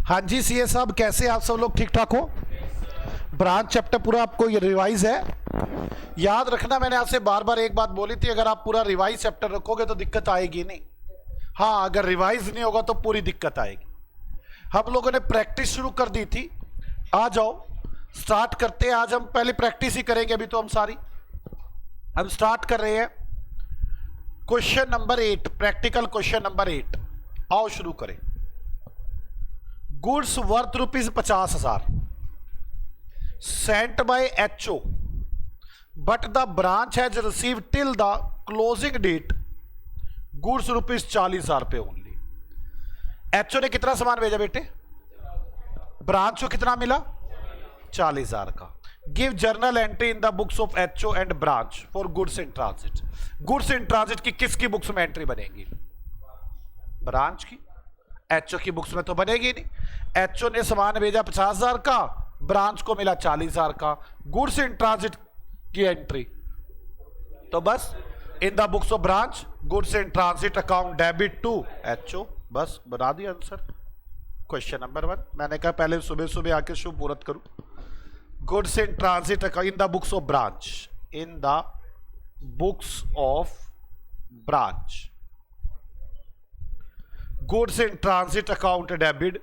हाँ जी सीए साहब, कैसे आप सब लोग? ठीक ठाक हो? ब्रांच चैप्टर पूरा आपको ये रिवाइज है। याद रखना, मैंने आपसे बार बार एक बात बोली थी, अगर आप पूरा रिवाइज चैप्टर रखोगे तो दिक्कत आएगी नहीं। हाँ, अगर रिवाइज नहीं होगा तो पूरी दिक्कत आएगी। हम लोगों ने प्रैक्टिस शुरू कर दी थी, आ जाओ स्टार्ट करते हैं। आज हम पहले प्रैक्टिस ही करेंगे, अभी तो हम सारी हम स्टार्ट कर रहे हैं। Question number 8, practical question number 8। आओ शुरू करें। Goods worth ₹50,000 sent by HO, but the branch has received till the closing date goods ₹40,000 only. HO ने कितना सामान भेजा बेटे? ब्रांच को कितना मिला? 40,000 का। Give journal entry in the books of HO and branch for goods in transit. Goods in transit की किसकी बुक्स में एंट्री बनेगी? ब्रांच की। HO की बुक्स में तो बनेगी नहीं। HO ने सामान भेजा 50,000 का, ब्रांच को मिला 40,000 का। गुड्स इन ट्रांजिट की एंट्री तो बस in the books of branch goods in transit account debit to HO। बस बना दिया आंसर। Question number 1। मैंने कहा पहले सुबह सुबह आके शुभ मुहूर्त करूं। Goods in transit in the books of branch, in the books of branch goods in transit account debit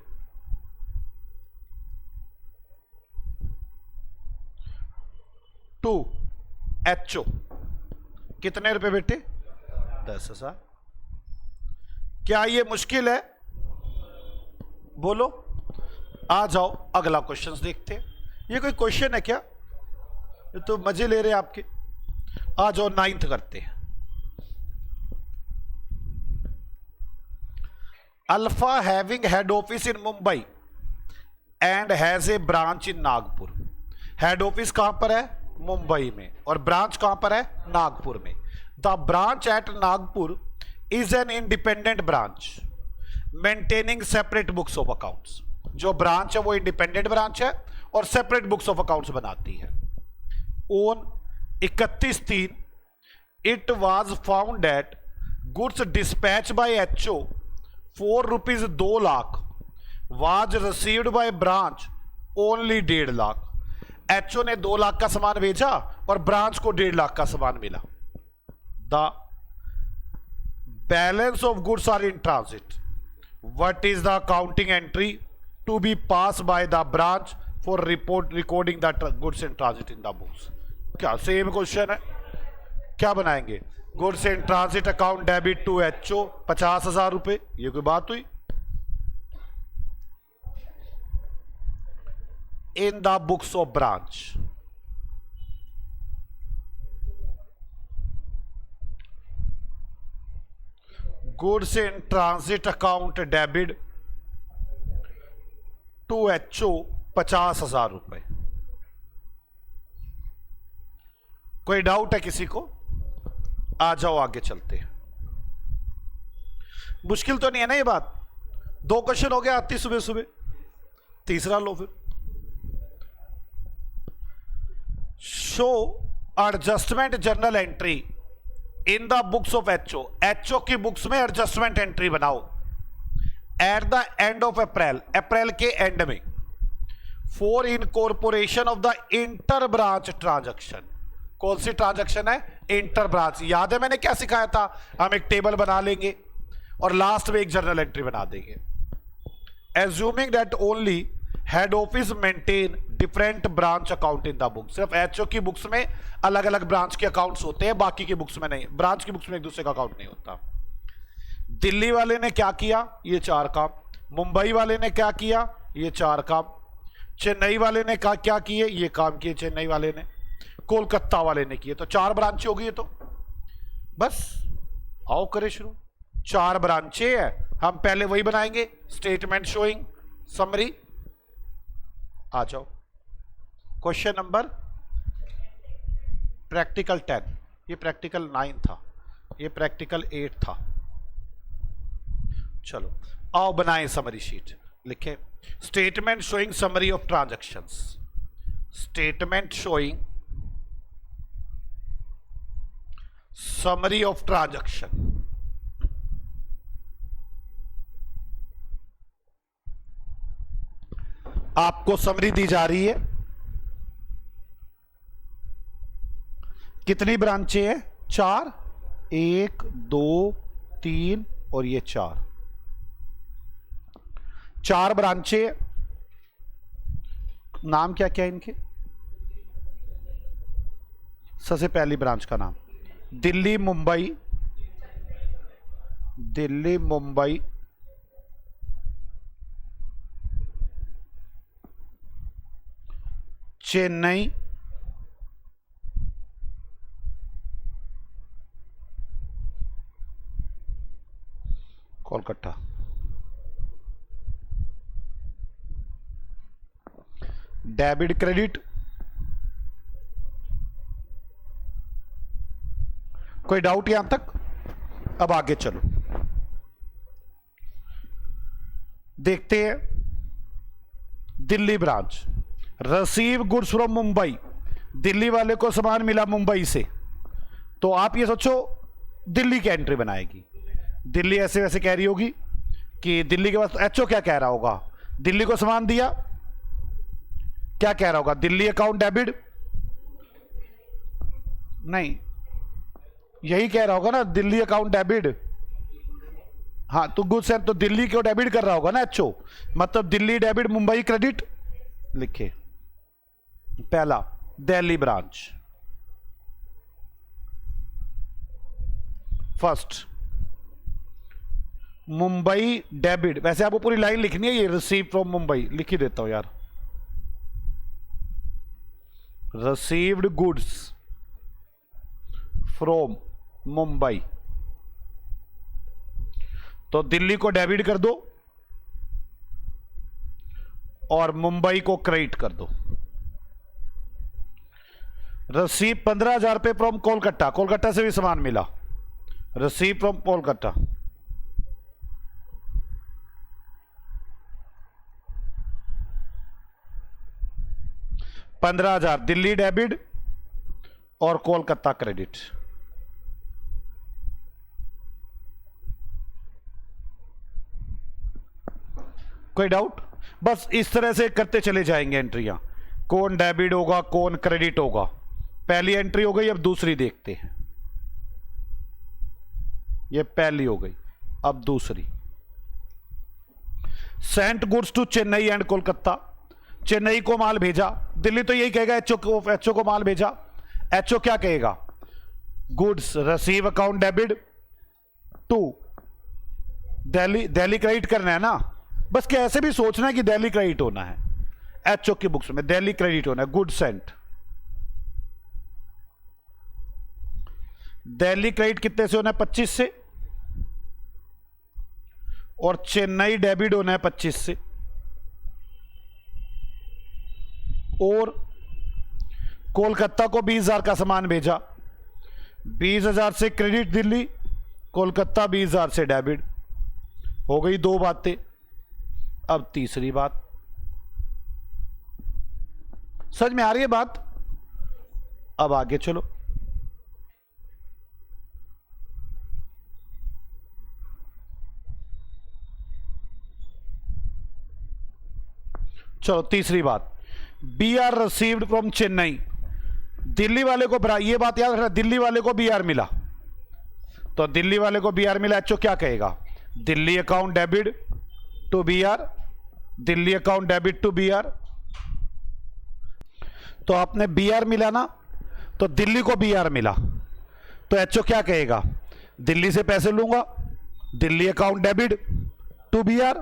to HO। कितने रुपए बेटे? 10,000। क्या ये मुश्किल है? बोलो। आ जाओ अगला क्वेश्चन देखते हैं। ये कोई क्वेश्चन है क्या? ये तो मजे ले रहे हैं आपके। आ जाओ 9th करते हैं। Alpha having head office in Mumbai and has a branch in Nagpur. Head office कहां पर है? मुंबई में। और ब्रांच कहां पर है? नागपुर में। The branch at Nagpur is an independent branch maintaining separate books of accounts. जो ब्रांच है वो इंडिपेंडेंट ब्रांच है और सेपरेट बुक्स ऑफ अकाउंट्स बनाती है। On 31/3 it was found that goods dispatch by HO for ₹2 lakh was received by branch only 1.5 lakh. HO ने 2 लाख का सामान भेजा और ब्रांच को 1.5 लाख का सामान मिला। The balance of goods are in transit. What is the accounting entry to be pass by the branch for recording the goods in transit in the books? क्या सेम क्वेश्चन है? क्या बनाएंगे? Goods in transit account debit to HO 50,000 रुपए। ये कोई बात हुई? In the books of branch goods in transit account debit to HO 50,000 रुपए। कोई डाउट है किसी को? आ जाओ आगे चलते हैं। मुश्किल तो नहीं है ना ये बात? 2 क्वेश्चन हो गया आती सुबह सुबह, तीसरा लो फिर। Show adjustment journal entry in the books of HO। HO की बुक्स में एडजस्टमेंट एंट्री बनाओ at the end of April, अप्रैल के एंड में, for incorporation of the inter branch transaction. कौन सी ट्रांजैक्शन है? Inter branch. याद है मैंने क्या सिखाया था? हम एक टेबल बना लेंगे और लास्ट में एक जर्नल एंट्री बना देंगे। Assuming that only head office maintain different branch account in the book. सिर्फ HO की बुक्स में अलग अलग ब्रांच के अकाउंट्स होते हैं, बाकी की बुक्स में नहीं। ब्रांच की बुक्स में एक दूसरे का अकाउंट नहीं होता। दिल्ली वाले ने क्या किया? ये 4 काम। मुंबई वाले ने क्या किया? ये 4 काम। चेन्नई वाले ने क्या किए? ये काम किए चेन्नई वाले ने। कोलकाता वाले ने किए। तो 4 ब्रांचें होगी ये तो। बस आओ करें शुरू। 4 ब्रांचें हैं, हम पहले वही बनाएंगे, स्टेटमेंट शोइंग समरी। आ जाओ क्वेश्चन नंबर प्रैक्टिकल 10। ये प्रैक्टिकल 9 था, ये प्रैक्टिकल 8 था। चलो आओ बनाएं समरी शीट। लिखे statement showing summary of transactions. Statement showing summary of transaction. आपको समरी दी जा रही है। कितनी ब्रांचें हैं? 4, 1 2 3 और ये 4 ब्रांचें। नाम क्या क्या है इनके? सबसे पहली ब्रांच का नाम दिल्ली मुंबई, दिल्ली मुंबई, चेन्नई, कोलकाता। डेबिट क्रेडिट, कोई डाउट यहां तक? अब आगे चलो, देखते हैं Delhi branch. Receive goods from Mumbai, Delhi वाले को सामान मिला मुंबई से, तो आप ये सोचो दिल्ली की एंट्री बनाएगी। दिल्ली ऐसे वैसे कह रही होगी कि दिल्ली के पास एचओ क्या कह रहा होगा? दिल्ली को सामान दिया, क्या कह रहा होगा? दिल्ली अकाउंट डेबिट, नहीं यही कह रहा होगा ना, दिल्ली अकाउंट डेबिट। हाँ तो गुड्स है तो दिल्ली को डेबिट कर रहा होगा ना एचओ, मतलब दिल्ली डेबिट मुंबई क्रेडिट लिखे। पहला Delhi branch, first Mumbai debit. वैसे आपको पूरी लाइन लिखनी है, ये रिसीव फ्रॉम मुंबई लिख ही देता हूं यार। रिसीव्ड गुड्स फ्रॉम मुंबई, तो दिल्ली को डेबिट कर दो और मुंबई को क्रेडिट कर दो। रिसीव 15,000 रुपए फ्रॉम कोलकाता, कोलकाता से भी सामान मिला, receive from Kolkata. $15,000 Delhi debit और कोलकाता क्रेडिट। कोई डाउट? बस इस तरह से करते चले जाएंगे एंट्रियां, कौन डेबिट होगा कौन क्रेडिट होगा। पहली एंट्री हो गई, अब दूसरी देखते हैं। ये पहली हो गई, अब दूसरी। Sent goods to Chennai and Kolkata, Chennai को माल भेजा, दिल्ली तो यही कहेगा एचओ को माल भेजा। एचओ क्या कहेगा? Goods receive account debit to Delhi, Delhi credit करना है ना, बस क्या ऐसे भी सोचना है कि दिल्ली क्रेडिट होना है। एचओ की बुक्स में दिल्ली क्रेडिट होना है, गुड सेंट। दिल्ली क्रेडिट कितने से होना है? 25 से, और चेन्नई डेबिट होना है 25 से, और कोलकाता को 20,000 का सामान भेजा, 20,000 से क्रेडिट दिल्ली, कोलकाता 20,000 से डेबिट। हो गई दो बातें। अब तीसरी बात, समझ में आ रही है बात? अब आगे चलो, चलो तीसरी बात, B R received from Chennai, Delhi वाले को, ये बात याद रखना, दिल्ली वाले को बी आर मिला, तो दिल्ली वाले को बी आर मिला, एचओ क्या कहेगा? Delhi account debit to B R, Delhi account debit to B R. तो आपने बी आर मिला ना, तो दिल्ली को बी आर मिला, तो एचओ क्या कहेगा? दिल्ली से पैसे लूंगा, Delhi account debit to B R,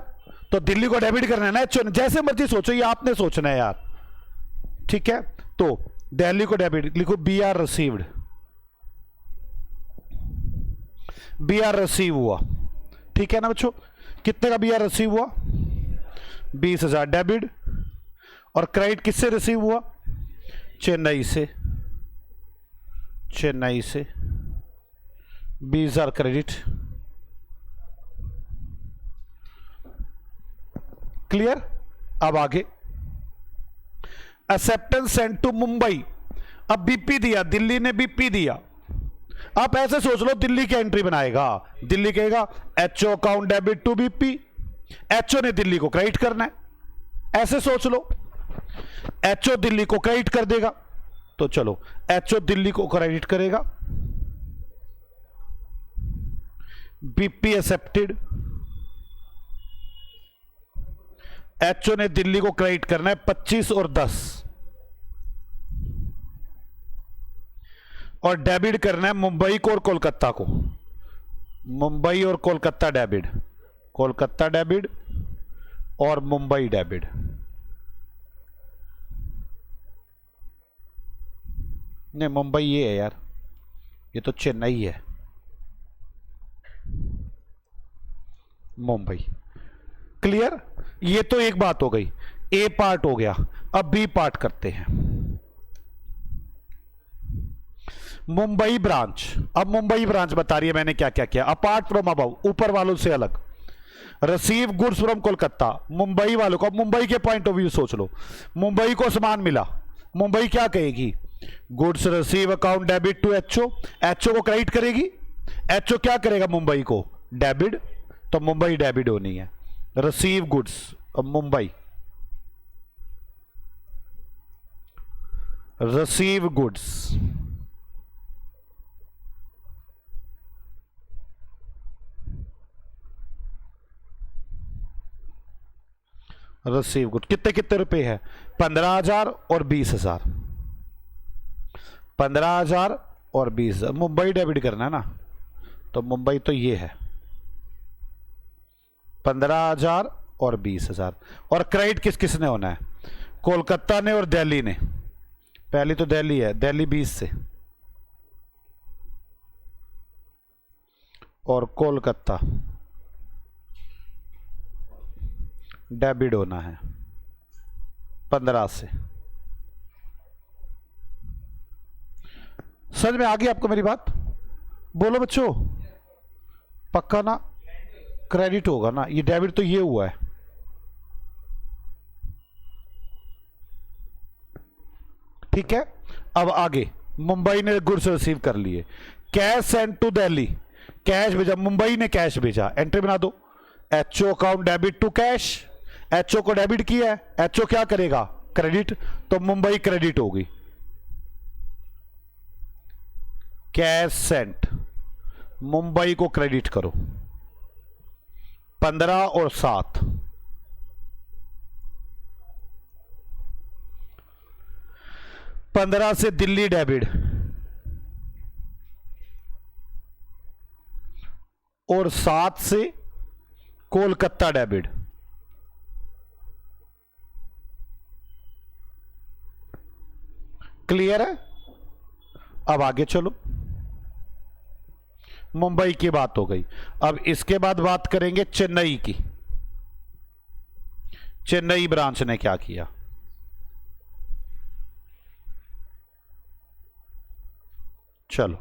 तो दिल्ली को डेबिट करना है ना एचओ ने। जैसे मर्जी सोचो, ये आपने सोचना है यार, ठीक है? तो दिल्ली को डेबिट लिखो, B R received, B R receive हुआ, ठीक है ना बच्चों? कितने का बी आर रिसीव हुआ? 20,000 डेबिट, और क्रेडिट किससे रिसीव हुआ? चेन्नई से, चेन्नई से 20,000 क्रेडिट। क्लियर? अब आगे, एक्सेप्टेंस सेंड टू मुंबई, अब बीपी दिया, दिल्ली ने बीपी दिया। आप ऐसे सोच लो, दिल्ली की एंट्री बनाएगा, दिल्ली कहेगा HO account debit to BP, HO ने दिल्ली को क्रेडिट करना है, ऐसे सोच लो, एचओ दिल्ली को क्रेडिट कर देगा, तो चलो एचओ दिल्ली को क्रेडिट करेगा, बीपी एक्सेप्टेड, एचओ ने दिल्ली को क्रेडिट करना है 25 और 10, और डेबिट करना है मुंबई को और कोलकाता को, मुंबई और कोलकाता डेबिट, कोलकाता डेबिट और मुंबई डेबिट। नहीं मुंबई ये है यार, ये तो चेन्नई है, मुंबई। क्लियर? ये तो एक बात हो गई, ए पार्ट हो गया। अब बी पार्ट करते हैं, मुंबई ब्रांच। अब मुंबई ब्रांच बता रही है मैंने क्या क्या किया, अपार्ट फ्रॉम अबव, ऊपर वालों से अलग, receive goods from Kolkata, Mumbai वालों को। अब मुंबई के पॉइंट ऑफ व्यू सोच लो, मुंबई को सामान मिला, मुंबई क्या कहेगी, goods receive account debit to HO, HO को क्रेडिट करेगी, एचओ क्या करेगा मुंबई को डेबिट, तो मुंबई डेबिट होनी है, रिसीव गुड्स। अब Mumbai receive goods, receive good कितने कितने रुपए है, 15,000 और 20,000, 15,000 और 20,000। मुंबई डेबिट करना है ना, तो मुंबई तो ये है 15,000 और 20,000। और क्रेडिट किस किस ने होना है, कोलकाता ने और दिल्ली ने। पहली तो दिल्ली है, दिल्ली 20 से, और कोलकाता डेबिट होना है 15 से। समझ में आ गई आपको मेरी बात? बोलो बच्चों, पक्का ना? क्रेडिट होगा ना, ये डेबिट तो ये हुआ है। ठीक है, अब आगे मुंबई ने गुड्स रिसीव कर लिए, cash send to Delhi, cash भेजा, मुंबई ने कैश भेजा, एंट्री बना दो, HO account debit to cash, HO को डेबिट किया है, एचओ क्या करेगा क्रेडिट, तो मुंबई क्रेडिट होगी, कैश सेंट, मुंबई को क्रेडिट करो 15 और 7, पंद्रह से दिल्ली डेबिट और 7 से कोलकाता डेबिट। क्लियर है? अब आगे चलो, मुंबई की बात हो गई, अब इसके बाद बात करेंगे चेन्नई की। चेन्नई ब्रांच ने क्या किया, चलो,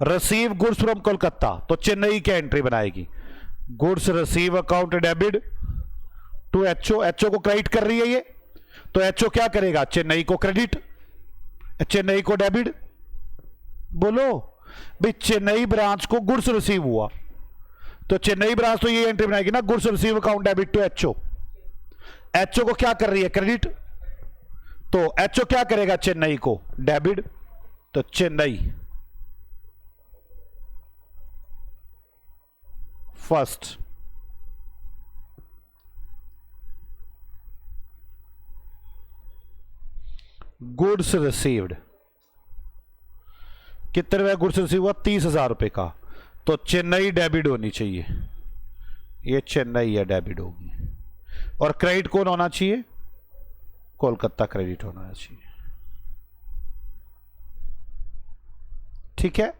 रिसीव गुड्स फ्रॉम कोलकाता, तो चेन्नई क्या एंट्री बनाएगी, goods receive account debit to HO, HO को क्रेडिट कर रही है ये, तो एचओ क्या करेगा, चेन्नई को क्रेडिट, चेन्नई को डेबिट। बोलो भाई, चेन्नई ब्रांच को गुड्स रिसीव हुआ, तो चेन्नई ब्रांच तो ये एंट्री बनाएगी ना, goods receive account debit to HO, HO को क्या कर रही है क्रेडिट, तो एचओ क्या करेगा चेन्नई को डेबिट, तो चेन्नई फर्स्ट, गुड्स रिसीव्ड, कितने रुपए गुड्स रिसीव हुआ, 30,000 रुपए का, तो चेन्नई डेबिट होनी चाहिए, ये चेन्नई है डेबिट होगी, और क्रेडिट कौन होना चाहिए, कोलकाता क्रेडिट होना चाहिए। ठीक है,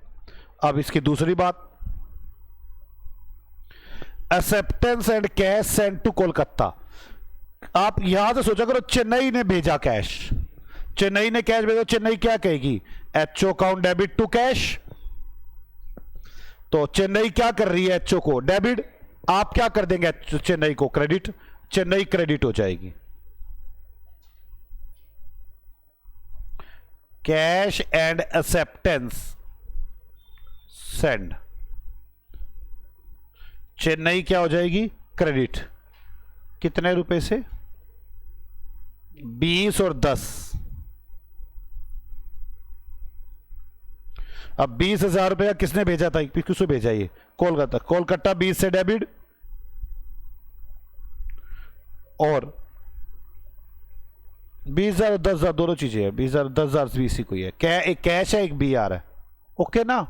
अब इसकी दूसरी बात, acceptance and cash send to Kolkata. आप यहां से सोचा करो, चेन्नई ने भेजा कैश, चेन्नई ने कैश भेजा, चेन्नई क्या कहेगी, HO account debit to cash, तो चेन्नई क्या कर रही है एचओ को डेबिट, आप क्या कर देंगे चेन्नई को क्रेडिट, चेन्नई क्रेडिट हो जाएगी, cash and acceptance send, Chennai क्या हो जाएगी क्रेडिट, कितने रुपए से? 20 और 10। अब 20,000 रुपया किसने भेजा था? किसको भेजा? ये कोलकाता। कोलकाता 20 से डेबिट और 20,000 और 10,000 दोनों चीजें है। 20,000 10,000 20 ही कोई है। एक कैश है, एक BR है। ओके ना?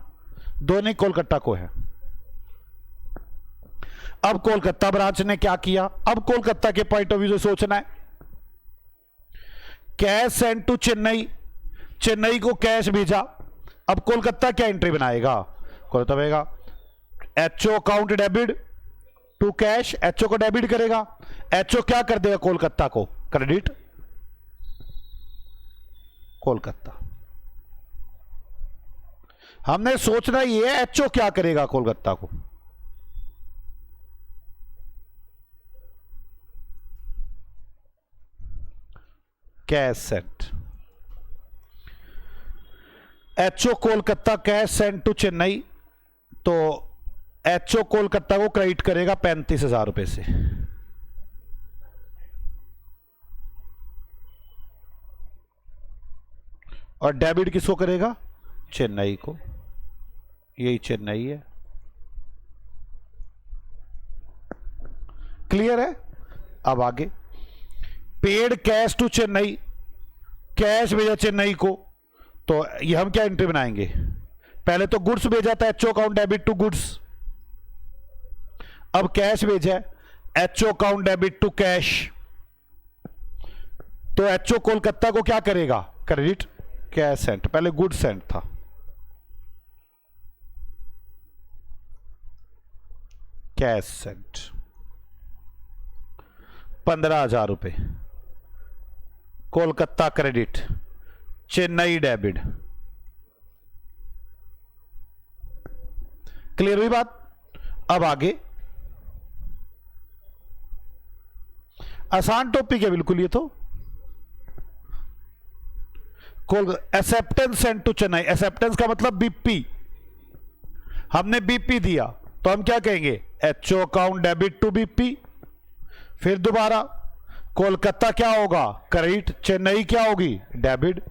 दोनों ही कोलकाता को है। अब कोलकाता ब्रांच ने क्या किया? अब कोलकाता के पॉइंट ऑफ व्यू से सोचना है। Cash send to Chennai, Chennai को कैश भेजा। अब कोलकाता क्या एंट्री बनाएगा? कोलकाता भेगा HO account debit to cash, HO को डेबिट करेगा। एचओ क्या कर देगा? कोलकाता को क्रेडिट। कोलकाता हमने सोचना ये है एचओ क्या करेगा कोलकाता को। Cash sent, HO Kolkata cash send to Chennai, तो एचओ कोलकाता को क्रेडिट करेगा 35,000 रुपए से। और डेबिट किसको करेगा? चेन्नई को। यही चेन्नई है। क्लियर है? अब आगे paid cash to Chennai, cash भेजा चेन्नई को, तो ये हम क्या एंट्री बनाएंगे? पहले तो गुड्स भेजा था, HO account debit to goods. अब कैश भेजा, HO account debit to cash, तो एचओ कोलकाता को क्या करेगा? Credit cash sent. पहले गुड सेंट था। कैश सेंट 15,000 रुपए, Kolkata credit, Chennai debit. Clear हुई बात? अब आगे आसान टॉपिक है बिल्कुल ये तो। Acceptance send to Chennai, acceptance का मतलब बीपी। हमने बीपी दिया तो हम क्या कहेंगे? HO account debit to BP. फिर दोबारा कोलकाता क्या होगा? क्रेडिट। चेन्नई क्या होगी? डेबिट।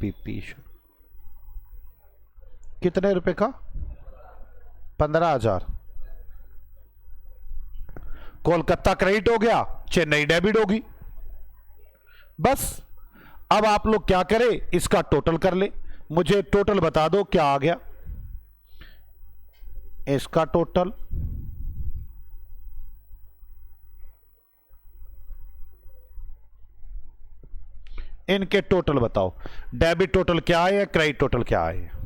बीपी कितने रुपए का? 15,000। कोलकाता क्रेडिट हो गया, चेन्नई डेबिट होगी। बस अब आप लोग क्या करें? इसका टोटल कर ले। मुझे टोटल बता दो क्या आ गया इसका टोटल। इनके टोटल बताओ। डेबिट टोटल क्या है, क्रेडिट टोटल क्या है?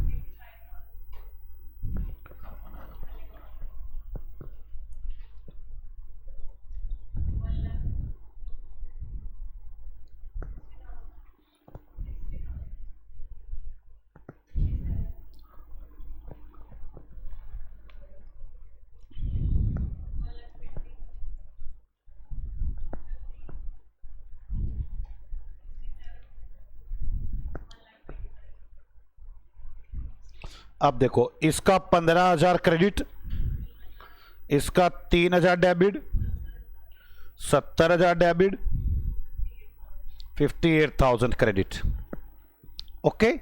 अब देखो, इसका 15,000 क्रेडिट, इसका 3,000 डेबिट, 70,000 डेबिट, 58,000 क्रेडिट। ओके,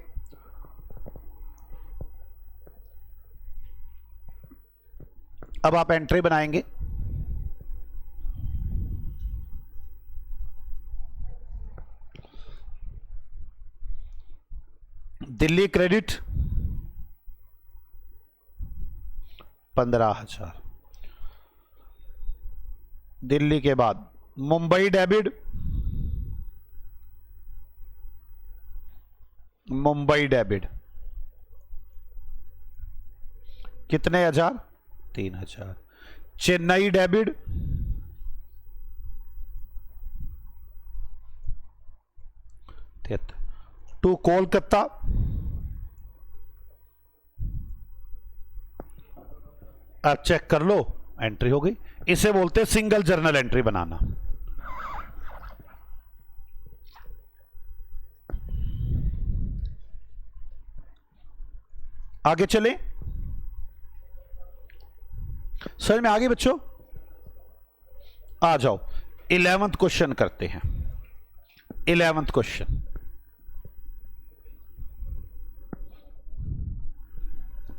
अब आप एंट्री बनाएंगे। दिल्ली क्रेडिट 15,000। दिल्ली के बाद मुंबई डेबिट, मुंबई डेबिट कितने हजार? 3,000। चेन्नई डेबिट टू कोलकाता, आप चेक कर लो, एंट्री हो गई। इसे बोलते हैं सिंगल जर्नल एंट्री बनाना। आगे चलें। समझ में आ गई बच्चों? आ जाओ 11th क्वेश्चन करते हैं। 11th क्वेश्चन,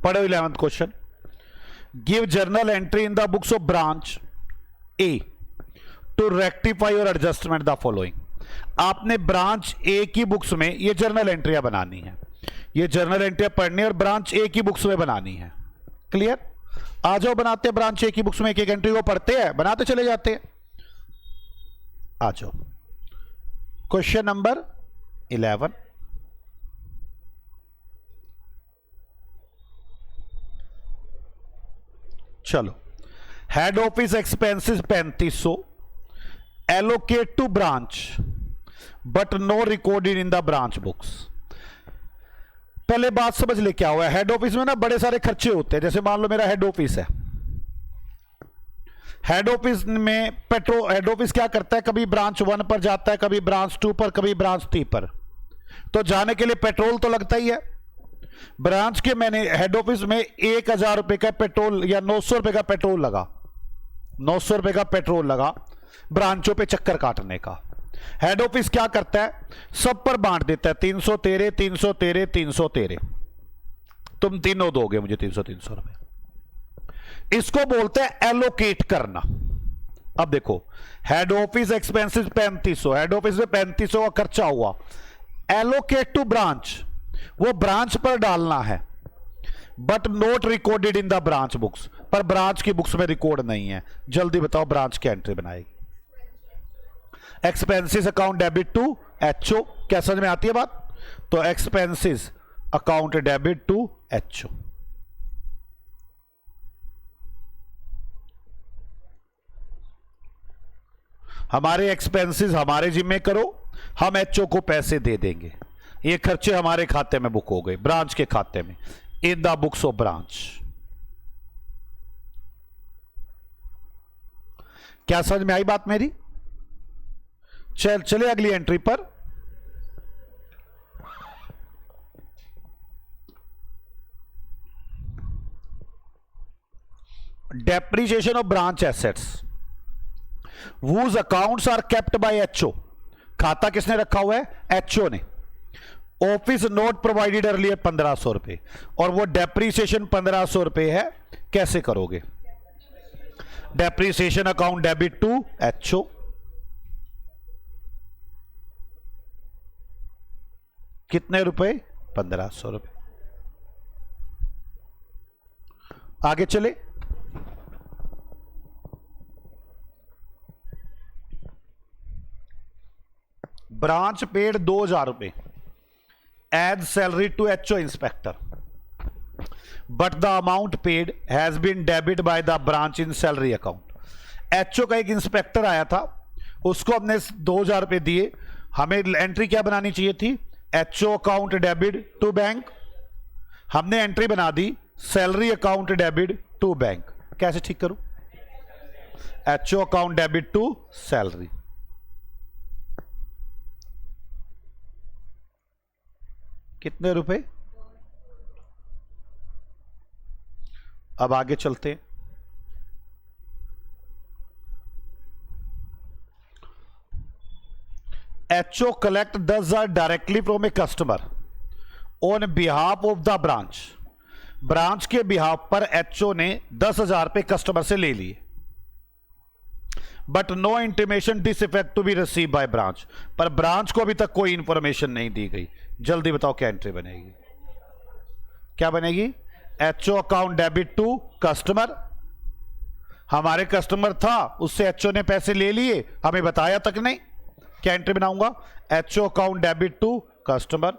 पढ़ो 11th question. Give journal entry in the books of branch A to rectify और एडजस्टमेंट द फॉलोइंग। आपने ब्रांच ए की बुक्स में ये जर्नल एंट्रियां बनानी है, ये जर्नल एंट्रियां पढ़नी है और ब्रांच ए की बुक्स में बनानी है। क्लियर? आ जाओ बनाते हैं ब्रांच ए की बुक्स में एक एक एंट्री को पढ़ते हैं, बनाते चले जाते हैं। आ जाओ क्वेश्चन नंबर 11। चलो, head office expenses 3500 allocate to branch but no recorded in the branch books. पहले बात समझ ले क्या हुआ है। हेड ऑफिस में ना बड़े सारे खर्चे होते हैं। जैसे मान लो मेरा हेड ऑफिस है, हेड ऑफिस में पेट्रोल, हेड ऑफिस क्या करता है, कभी ब्रांच 1 पर जाता है, कभी ब्रांच 2 पर, कभी ब्रांच 3 पर। तो जाने के लिए पेट्रोल तो लगता ही है। ब्रांच के मैंने हेड ऑफिस में 1000 रुपए का पेट्रोल या 900 रुपए का पेट्रोल लगा, 900 रुपए का पेट्रोल लगा ब्रांचों पे चक्कर काटने का। हेड ऑफिस क्या करता है, सब पर बांट देता है, 300 तेरे, 300 तेरे, 300 तेरे, तुम तीनों दोगे मुझे 300 रुपए। इसको बोलते हैं एलोकेट करना। अब देखो, head office expenses 3500, head office में 3500 का खर्चा हुआ। एलोकेट टू ब्रांच, वो ब्रांच पर डालना है, but not recorded in the branch books, पर ब्रांच की बुक्स में रिकॉर्ड नहीं है। जल्दी बताओ ब्रांच की एंट्री बनाएगी। Expenses account debit to HO, क्या समझ में आती है बात? तो expenses account debit to HO. हमारे एक्सपेंसेस हमारे जिम्मे करो, हम एचओ को पैसे दे देंगे। ये खर्चे हमारे खाते में बुक हो गए, ब्रांच के खाते में, इन द बुक्स ऑफ ब्रांच। क्या समझ में आई बात मेरी? चले अगली एंट्री पर। Depreciation of branch assets whose accounts are kept by HO। खाता किसने रखा हुआ है? HO ने। ऑफिस नोट प्रोवाइडेड अर्लियर 1500 रुपए, और वो डेप्रीसिएशन 1500 रुपए है। कैसे करोगे? Depreciation account debit to HO। कितने रुपए? 1500 रुपए। आगे चले। ब्रांच पेड 2000 रुपए as salary to HO inspector, but the amount paid has been debit by the branch in salary account. HO का एक इंस्पेक्टर आया था, उसको हमने 2000 रुपए दिए। हमें एंट्री क्या बनानी चाहिए थी? HO account debit to bank. हमने एंट्री बना दी salary account debit to bank. कैसे ठीक करूं? HO account debit to salary. कितने रुपए? अब आगे चलते हैं। HO collect 10,000 directly from a customer on behalf of the branch. Branch के बिहाफ पर HO ने 10,000 रुपए कस्टमर से ले लिए, but no intimation this effect to be receive by branch. पर ब्रांच को अभी तक कोई इंफॉर्मेशन नहीं दी गई। जल्दी बताओ क्या एंट्री बनेगी? क्या बनेगी? HO account debit to customer. हमारे कस्टमर था, उससे HO ने पैसे ले लिए, हमें बताया तक नहीं। क्या एंट्री बनाऊंगा? HO account debit to customer.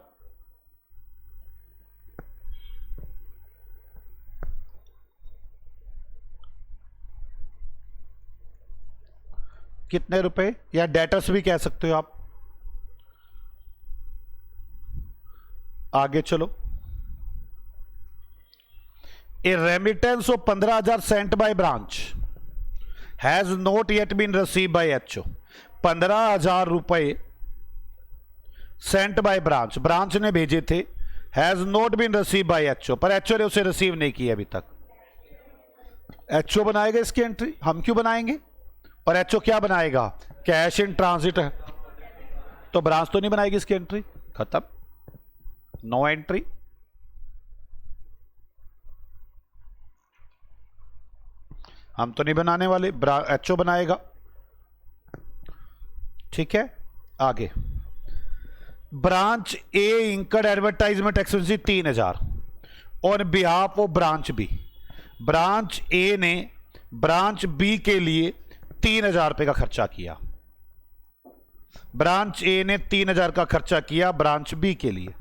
कितने रुपए? या डेटर्स भी कह सकते हो आप। आगे चलो। A remittance of 15,000 sent by branch has not yet been receive by HO। 15,000 रुपए सेंट बाय ब्रांच, ब्रांच ने भेजे थे। Has not been receive by HO, पर HO ने उसे रिसीव नहीं किया अभी तक। एचओ बनाएगा इसकी एंट्री, हम क्यों बनाएंगे? और एचओ क्या बनाएगा? कैश इन ट्रांजिट है, तो ब्रांच तो नहीं बनाएगी इसकी एंट्री, खत्म, नो एंट्री। हम तो नहीं बनाने वाले, एचओ बनाएगा। ठीक है, आगे। Branch A incurred advertisement expense 3000 on behalf of branch B. Branch A ने ब्रांच बी के लिए 3000 रुपए का खर्चा किया। ब्रांच ए ने 3000 का खर्चा किया ब्रांच बी के लिए।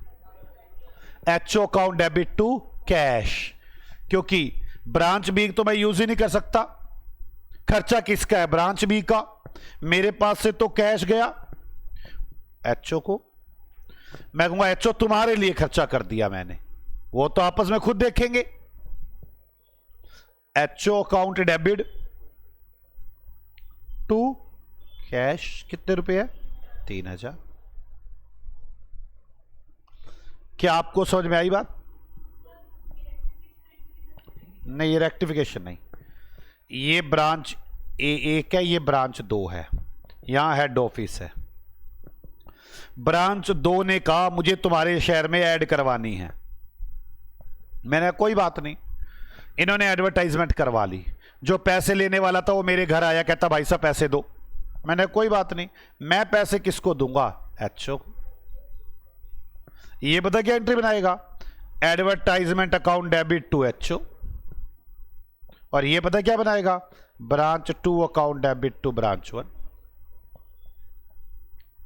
HO account debit to cash, क्योंकि ब्रांच बी तो मैं यूज ही नहीं कर सकता, खर्चा किसका है? ब्रांच बी का। मेरे पास से तो कैश गया एचओ को, मैं कहूंगा एचओ तुम्हारे लिए खर्चा कर दिया मैंने, वो तो आपस में खुद देखेंगे। HO account debit to cash, कितने रुपए है? 3000। क्या आपको समझ में आई बात? नहीं, ये रेक्टिफिकेशन नहीं, ये ब्रांच ए एक है, ये ब्रांच 2 है, यहां हेड ऑफिस है। ब्रांच 2 ने कहा मुझे तुम्हारे शहर में ऐड करवानी है, मैंने कोई बात नहीं, इन्होंने एडवर्टाइजमेंट करवा ली। जो पैसे लेने वाला था वो मेरे घर आया, कहता भाई साहब पैसे दो, मैंने कोई बात नहीं, मैं पैसे किसको दूंगा? एचओ को। ये पता क्या एंट्री बनाएगा? Advertisement account debit to HO. और ये पता क्या बनाएगा? Branch 2 account debit to branch 1।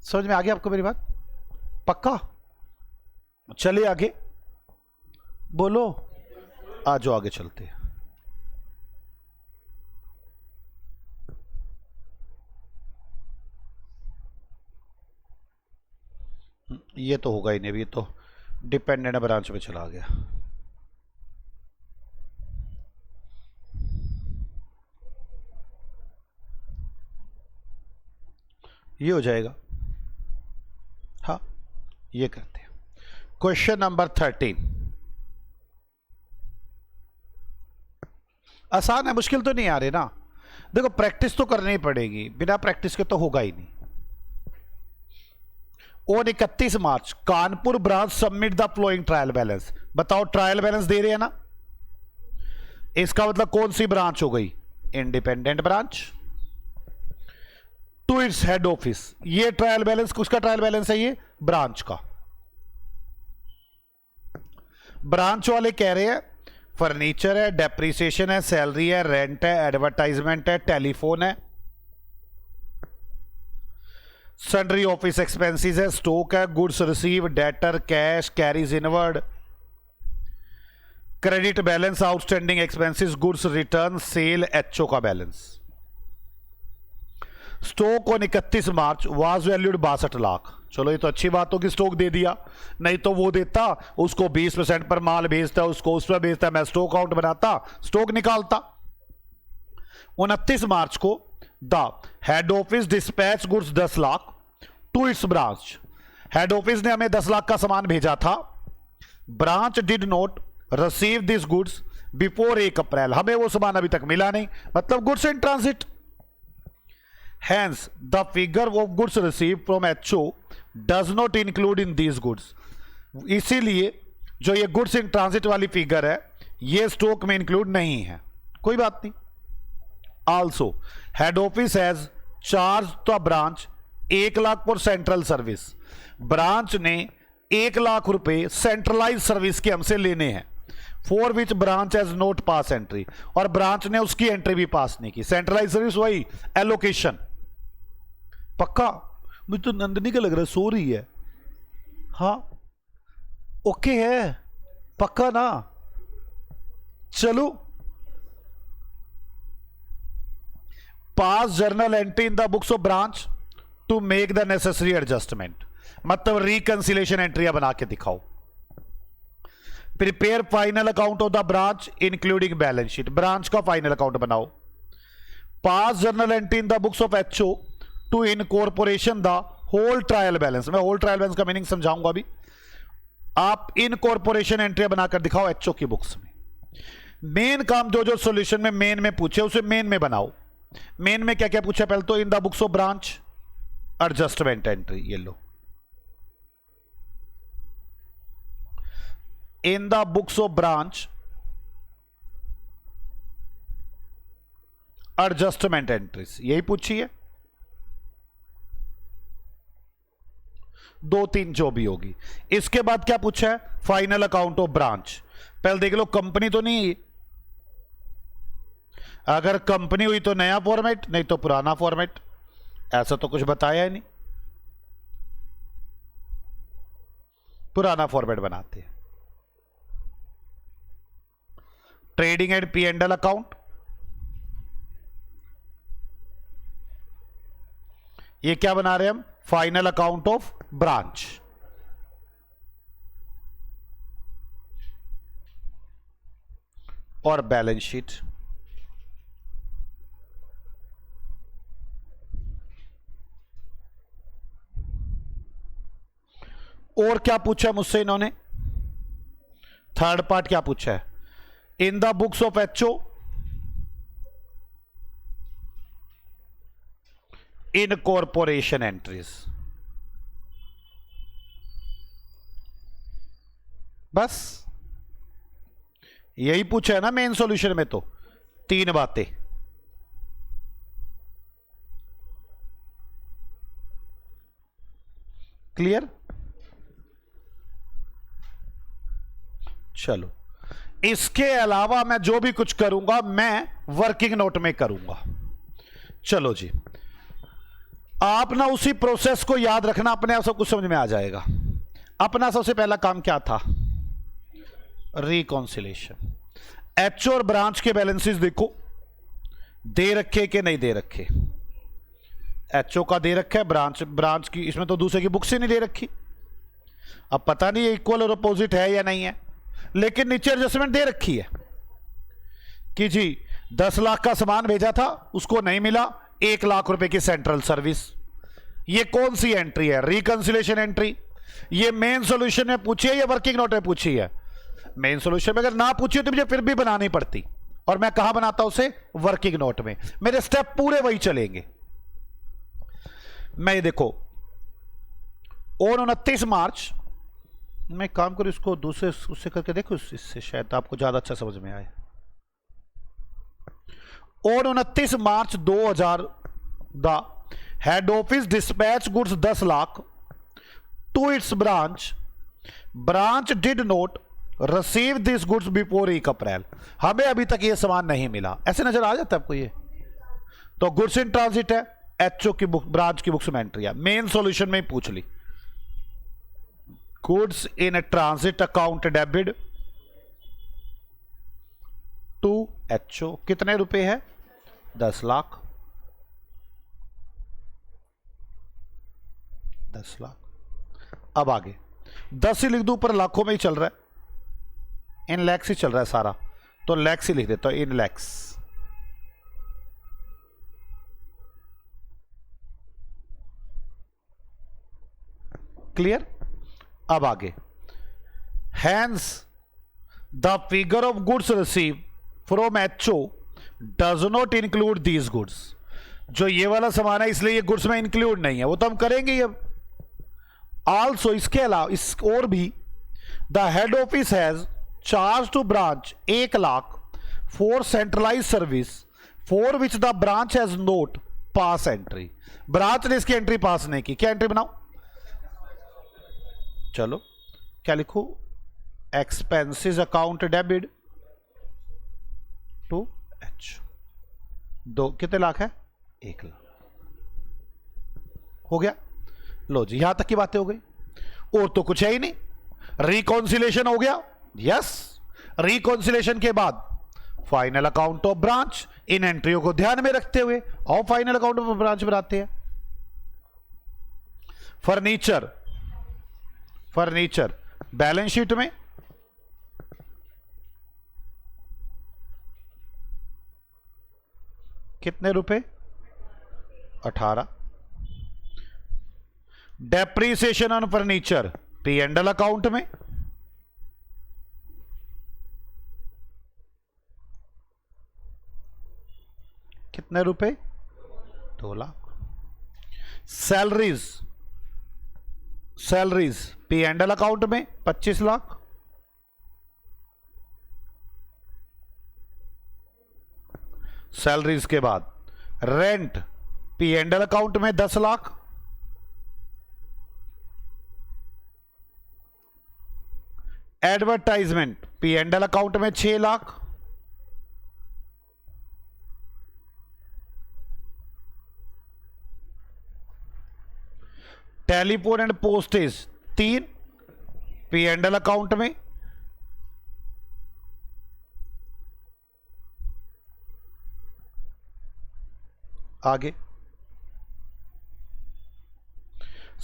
समझ में आ गया आपको मेरी बात? पक्का? चलिए आगे बोलो, आ जाओ आगे चलते हैं। ये तो होगा ही नहीं, ये तो डिपेंडेंट ब्रांच में चला गया। ये हो जाएगा, हाँ ये करते हैं। क्वेश्चन नंबर 13, आसान है, मुश्किल तो नहीं आ रही ना। देखो प्रैक्टिस तो करनी ही पड़ेगी, बिना प्रैक्टिस के तो होगा ही नहीं। और 31 March Kanpur branch submit the following trial balance. बताओ ट्रायल बैलेंस दे रहे हैं ना, इसका मतलब कौन सी ब्रांच हो गई? Independent branch. To its head office. ये ट्रायल बैलेंस किसका ट्रायल बैलेंस है? ये ब्रांच का। ब्रांच वाले कह रहे हैं फर्नीचर है, डेप्रिसिएशन है, सैलरी है, रेंट है, एडवर्टाइजमेंट है, टेलीफोन है, सन्ड्री ऑफिस एक्सपेंसेस है, स्टॉक है, goods receive, debtor, cash, carriage inward, credit balance, outstanding expenses, goods return, sale, HO का बैलेंस। Stock on 31 March was valued 62 lakh. चलो ये तो अच्छी बात हो कि स्टॉक दे दिया, नहीं तो वो देता, उसको 20% पर माल भेजता, उसको उस पर भेजता, मैं स्टॉक आउट बनाता, स्टॉक निकालता। 29 मार्च को the head office dispatch goods 10 lakh to its branch. Head office ने हमें 10 लाख का सामान भेजा था, branch did not receive this goods before 1 April. हमें वो सामान अभी तक मिला नहीं, मतलब goods in transit. Hence, the figure of goods received from HO does not include in these goods. इसीलिए जो ये गुड्स इन ट्रांजिट वाली फिगर है ये स्टॉक में इंक्लूड नहीं है, कोई बात नहीं। Also head office has charge the branch 1 lakh for central service. Branch ने 1 लाख रुपए सेंट्रलाइज सर्विस के हमसे लेने हैं, for which branch has not pass entry. और ब्रांच ने उसकी एंट्री भी पास नहीं की। सेंट्रलाइज सर्विस वही एलोकेशन। पक्का? मुझे तो नंदनी का लग रहा है, सो रही है। हाँ ओके है, पक्का ना? चलो, pass journal entry in the books of branch to make the necessary adjustment. मतलब रिकंसिलेशन एंट्रियां बना के दिखाओ। Prepare final account of the branch including balance sheet. Branch का फाइनल अकाउंट बनाओ। Pass journal entry in the books of HO to incorporation the whole trial balance. मैं whole trial balance का meaning समझाऊंगा अभी। आप इनकॉर्पोरेशन एंट्री बनाकर दिखाओ HO की बुक्स में। मेन काम जो जो सॉल्यूशन में मेन में पूछे उसे मेन में बनाओ। मेन में क्या क्या पूछा, पहले तो in the books of branch adjustment entry, ये लो, in the books of branch adjustment entries, यही पूछी है। 2-3 जो भी होगी। इसके बाद क्या पूछा है, फाइनल अकाउंट ऑफ ब्रांच। पहले देख लो कंपनी तो नहीं, अगर कंपनी हुई तो नया फॉर्मेट, नहीं तो पुराना फॉर्मेट। ऐसा तो कुछ बताया ही नहीं, पुराना फॉर्मेट बनाते हैं। ट्रेडिंग एंड P&L अकाउंट, ये क्या बना रहे हैं हम, फाइनल अकाउंट ऑफ ब्रांच। और बैलेंस शीट, और क्या पूछा मुझसे इन्होंने, थर्ड पार्ट क्या पूछा है, इन the books of HO in corporation entries. बस यही पूछा है ना मेन सॉल्यूशन में, तो 3 बातें। क्लियर? चलो, इसके अलावा मैं जो भी कुछ करूंगा मैं वर्किंग नोट में करूंगा। चलो जी, आप ना उसी प्रोसेस को याद रखना, अपने आप सब कुछ समझ में आ जाएगा। अपना सबसे पहला काम क्या था, रिकॉन्सिलेशन। HO और ब्रांच के बैलेंसेस देखो, दे रखे कि नहीं दे रखे। HO का दे रखा है, ब्रांच की, इसमें तो दूसरे की बुक से नहीं दे रखी। अब पता नहीं इक्वल और अपोजिट है या नहीं है, लेकिन नीचे एडजस्टमेंट दे रखी है कि जी 10 लाख का सामान भेजा था, उसको नहीं मिला, 1 लाख रुपए की सेंट्रल सर्विस। ये कौन सी एंट्री है, रिकंसिलेशन एंट्री। ये मेन सॉल्यूशन में पूछी है या वर्किंग नोट में पूछी है? मेन सॉल्यूशन में अगर ना पूछी तो मुझे फिर भी बनानी पड़ती, और मैं कहां बनाता हूं उसे, वर्किंग नोट में। मेरे स्टेप पूरे वही चलेंगे। मैं ये देखो, और 29 मार्च, मैं काम करूं इसको दूसरे उससे करके देखो, इससे शायद आपको ज्यादा अच्छा समझ में आए। और 29 March 2000 the head office dispatch goods 10 lakh to its branch did not receive this goods before 1 April. हमें अभी तक ये सामान नहीं मिला, ऐसे नजर आ जाता है आपको ये। तो गुड्स इन ट्रांजिट है, HO की बुक, ब्रांच की बुक्स में एंट्री है, मेन सॉल्यूशन में ही पूछ ली। Goods in transit account debit to HO, कितने रुपए है, 10 लाख। 10 लाख। अब आगे 10 ही लिख दूं, पर लाखों में ही चल रहा है, इन लैक्स ही चल रहा है सारा, तो लैक्स ही लिख देता हूं, इन लैक्स। क्लियर? अब आगे, hence the figure of goods receive from HO does not include these goods. जो ये वाला सामान है इसलिए ये गुड्स में इंक्लूड नहीं है, वो तो हम करेंगे ही अब। आल्सो, इसके अलावा, इस और भी, the head office has charge to branch 1 lakh for centralise service for which the branch has not pass entry. Branch ने इसकी एंट्री पास नहीं की, क्या एंट्री बनाओ, चलो क्या लिखो, expenses account debit to HO। दो कितने लाख है, 1 लाख। हो गया, लो जी, यहां तक की बातें हो गई, और तो कुछ है ही नहीं। रिकॉन्सिलेशन हो गया, यस। रिकॉन्सिलेशन के बाद फाइनल अकाउंट ऑफ ब्रांच, इन एंट्रियों को ध्यान में रखते हुए और फाइनल अकाउंट ऑफ ब्रांच बनाते हैं। फर्नीचर बैलेंस शीट में कितने रुपए, 18। Depreciation on furniture P&L account में कितने रुपए? 2 lakh. Salaries, salaries P and L account में 25 लाख। सैलरीज के बाद rent P and L account में 10 lakh. Advertisement P and L account में 6 lakh. Telephone and postage 3 P and L account में। आगे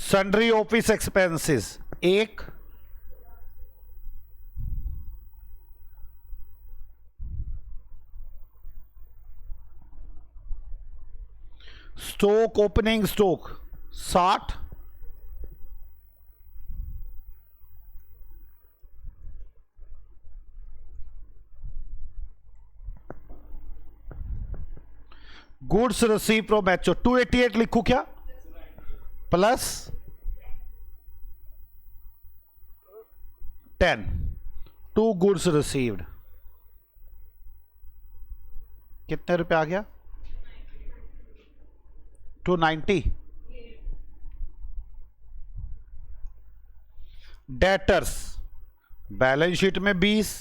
sundry office expenses 1, stock opening stock 60, goods receive from HO 288 लिखू क्या? Plus 10 to goods received, कितने रुपए आ गया? 290। Debtors balance sheet में 20,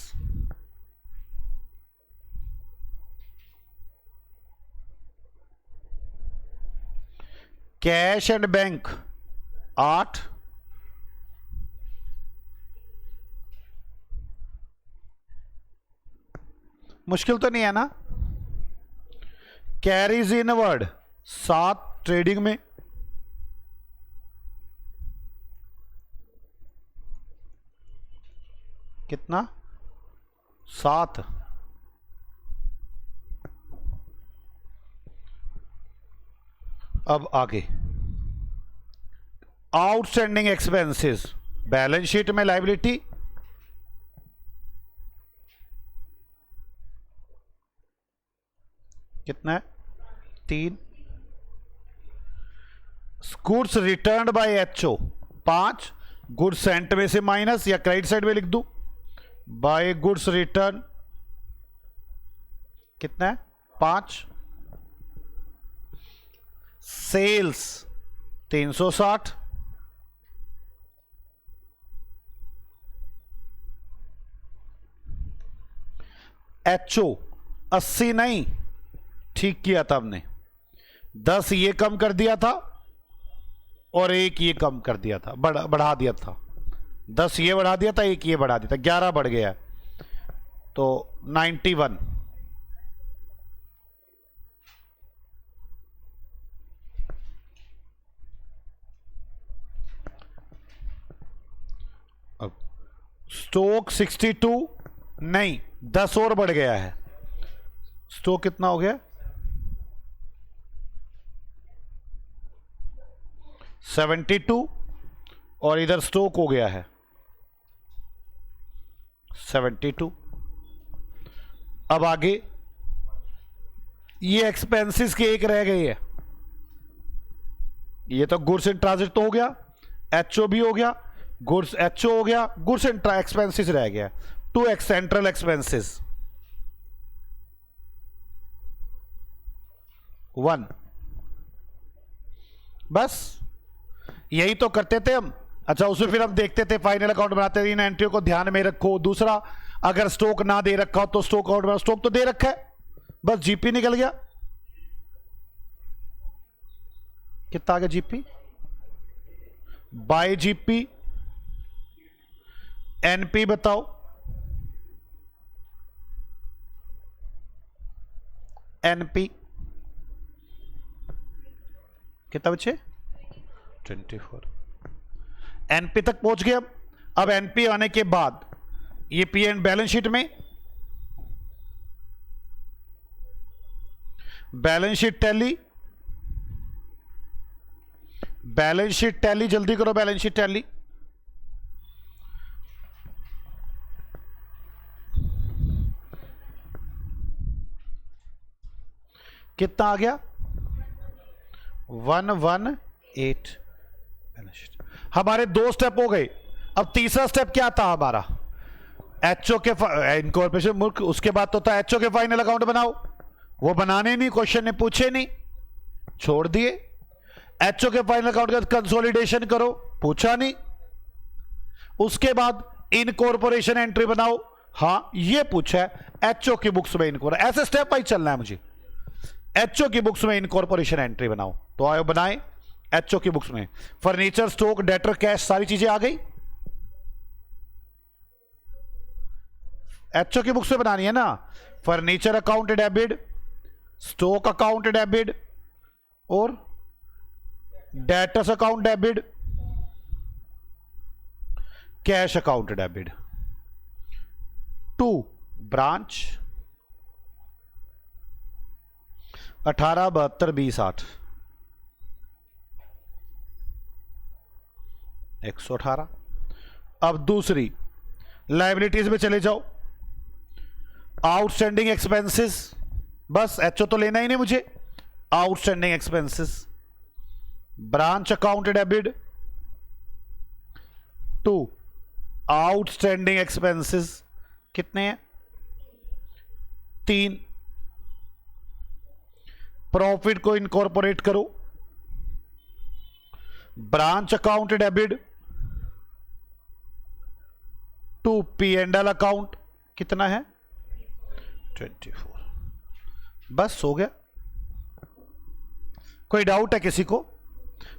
कैश एंड बैंक 8, मुश्किल तो नहीं है ना? कैरीज इनवर्ड 7 ट्रेडिंग में, कितना? 7। अब आगे आउटस्टैंडिंग एक्सपेंसेस बैलेंस शीट में लायबिलिटी कितना है? 3। Goods return by HO 5, goods sent में से माइनस या क्रेडिट साइड में लिख दूं, बाय गुड्स रिटर्न कितना है? 5। सेल्स 360, एचओ 80 नहीं, ठीक किया था हमने, 10 ये कम कर दिया था और 1 ये कम कर दिया था, बढ़ा दिया था। 10 ये बढ़ा दिया था, 1 ये बढ़ा दिया था, 11 बढ़ गया, तो 91। अब स्टॉक 62 नहीं, 10 और बढ़ गया है। स्टॉक कितना हो गया? 72 और इधर स्टॉक हो गया है 72। अब आगे ये एक्सपेंसेस के एक रह गई है, ये तो गुड्स इन ट्रांजिट तो हो गया, एचओ भी हो गया, गुड्स एचओ हो गया, गुड्स इन एक्सपेंसेस रह गया, 2 सेंट्रल एक्सपेंसेस 1। बस यही तो करते थे हम। अच्छा, उसमें फिर हम देखते थे, फाइनल अकाउंट बनाते थे, इन एंट्रियों को ध्यान में रखो। दूसरा, अगर स्टॉक ना दे रखा हो तो स्टॉक अकाउंट में, स्टॉक तो दे रखा है, बस जीपी निकल गया। कितना आ गया जीपी? बाय जीपी एनपी बताओ, एनपी कितना बचे? 24। एनपी तक पहुंच गए। अब एनपी आने के बाद ये पी एंड बैलेंस शीट में, balance sheet tally, balance sheet tally, जल्दी करो बैलेंस शीट टैली। कितना आ गया 118। हमारे 2 स्टेप हो गए। अब तीसरा स्टेप क्या था हमारा, एचओ के इनकॉर्पोरेशन मुल्क, उसके बाद तो था एचओ के फाइनल अकाउंट बनाओ, वो बनाने नहीं, क्वेश्चन ने पूछे नहीं, छोड़ दिए। एचओ के फाइनल अकाउंट का कंसोलिडेशन करो, पूछा नहीं। उसके बाद इनकॉर्पोरेशन एंट्री बनाओ, हां ये पूछा है। एचओ की बुक्स में इनकॉर्पोरेशन, ऐसे स्टेप वाइज चलना है मुझे। एचओ की बुक्स में इनकॉर्पोरेशन एंट्री बनाओ, तो आयो बनाए। एचओ की बुक्स में फर्नीचर, स्टॉक, डेटर, कैश, सारी चीजें आ गई। एचओ की बुक्स में बनानी है ना। Furniture account debit, stock account debit और debtors account debit, cash account debit. 2 branch 18 72 20 8 118। अब दूसरी लाइबिलिटीज में चले जाओ, आउटस्टैंडिंग एक्सपेंसेस, बस एचओ तो लेना ही नहीं मुझे। Outstanding expenses, branch account debit. 2 outstanding expenses कितने हैं 3। प्रॉफिट को इनकॉर्पोरेट करो, branch account debit. 2 P&L account कितना है 24। बस हो गया। कोई डाउट है किसी को?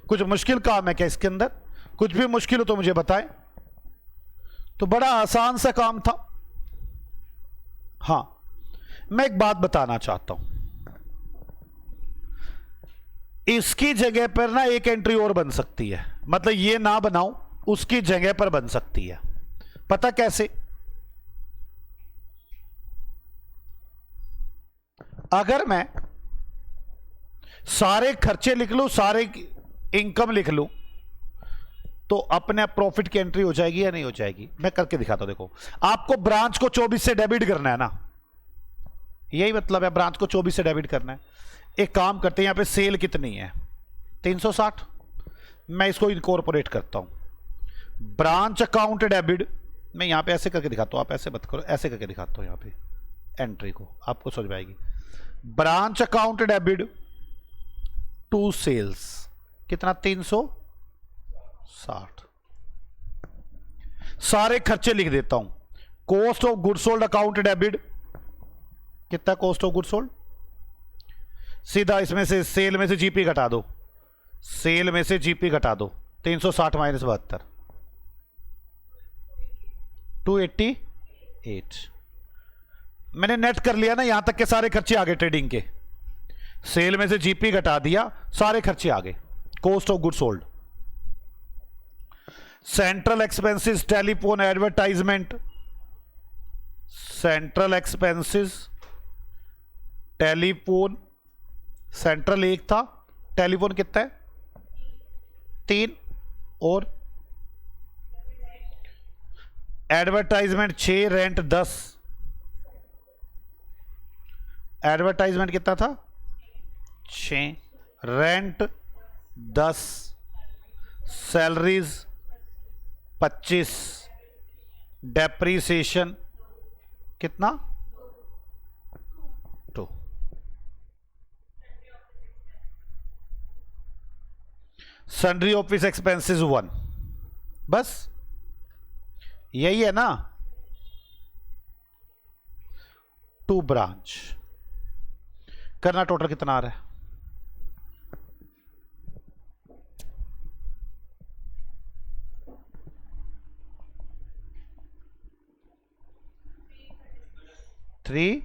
कुछ मुश्किल काम है क्या इसके अंदर? कुछ भी मुश्किल हो तो मुझे बताएं। तो बड़ा आसान सा काम था। हां, मैं एक बात बताना चाहता हूं, इसकी जगह पर ना एक एंट्री और बन सकती है, मतलब ये ना बनाऊं, उसकी जगह पर बन सकती है। पता कैसे? अगर मैं सारे खर्चे लिख लूं, सारे इनकम लिख लूं, तो अपने प्रॉफिट की एंट्री हो जाएगी या नहीं हो जाएगी? मैं करके दिखाता हूं। देखो, आपको ब्रांच को 24 से डेबिट करना है ना, यही मतलब है, ब्रांच को 24 से डेबिट करना है। एक काम करते हैं, यहां पे सेल कितनी है 360, मैं इसको इनकॉर्पोरेट करता हूं। ब्रांच अकाउंट डेबिट, मैं यहां पे ऐसे करके दिखाता हूं, आप ऐसे मत करो, ऐसे करके दिखाता हूं, यहां पे एंट्री को आपको समझ में आएगी। Branch account debit to sales कितना 360। सारे खर्चे लिख देता हूं। Cost of good sold account debit कितना, कॉस्ट ऑफ गुड सोल्ड, सीधा इसमें से सेल में से जीपी घटा दो, सेल में से जीपी घटा दो, 360 माइनस 72 288। मैंने नेट कर लिया ना, यहां तक के सारे खर्चे आ गए ट्रेडिंग के, सेल में से जीपी घटा दिया, सारे खर्चे आ गए। Cost of good sold, central expenses, telephone, advertisement, central expenses, telephone, central 1 था, टेलीफोन कितना है 3, और एडवर्टाइजमेंट 6, रेंट 10। एडवर्टाइजमेंट कितना था 6, रेंट 10, सैलरीज 25, डेप्रीसिएशन कितना 2, सन्ड्री ऑफिस एक्सपेंसेस 1। बस यही है ना। 2 ब्रांच करना, टोटल कितना आ रहा है 3।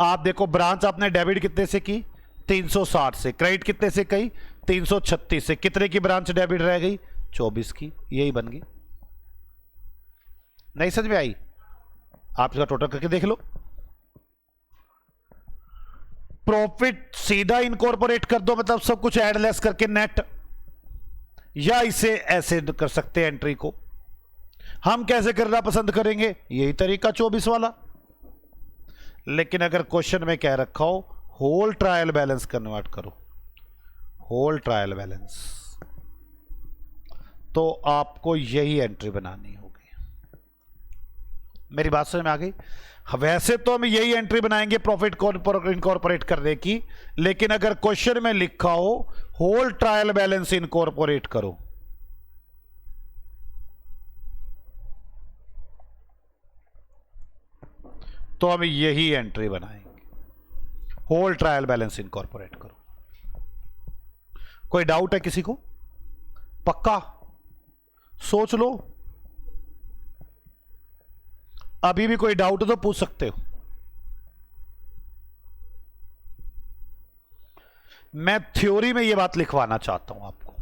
आप देखो, ब्रांच आपने डेबिट कितने से की 360 से, क्रेडिट कितने से की 336 से, कितने की ब्रांच डेबिट रह गई 24 की, यही बन गई। नहीं समझ में आई? आप इसका टोटल करके देख लो। प्रॉफिट सीधा इनकॉर्पोरेट कर दो, मतलब सब कुछ ऐड लेस करके नेट, या इसे ऐसे कर सकते हैं एंट्री को। हम कैसे करना पसंद करेंगे, यही तरीका 24 वाला। लेकिन अगर क्वेश्चन में कह रखा हो होल ट्रायल बैलेंस कन्वर्ट करो, होल ट्रायल बैलेंस, तो आपको यही एंट्री बनानी होगी। मेरी बात समझ में आ गई? वैसे तो हम यही एंट्री बनाएंगे प्रॉफिट को इनकॉर्पोरेट करने की, लेकिन अगर क्वेश्चन में लिखा हो होल ट्रायल बैलेंस इनकॉर्पोरेट करो, तो हम यही एंट्री बनाएंगे, होल ट्रायल बैलेंस इनकॉर्पोरेट करो। कोई डाउट है किसी को? पक्का? सोच लो, अभी भी कोई डाउट तो पूछ सकते हो। मैं थ्योरी में यह बात लिखवाना चाहता हूं आपको।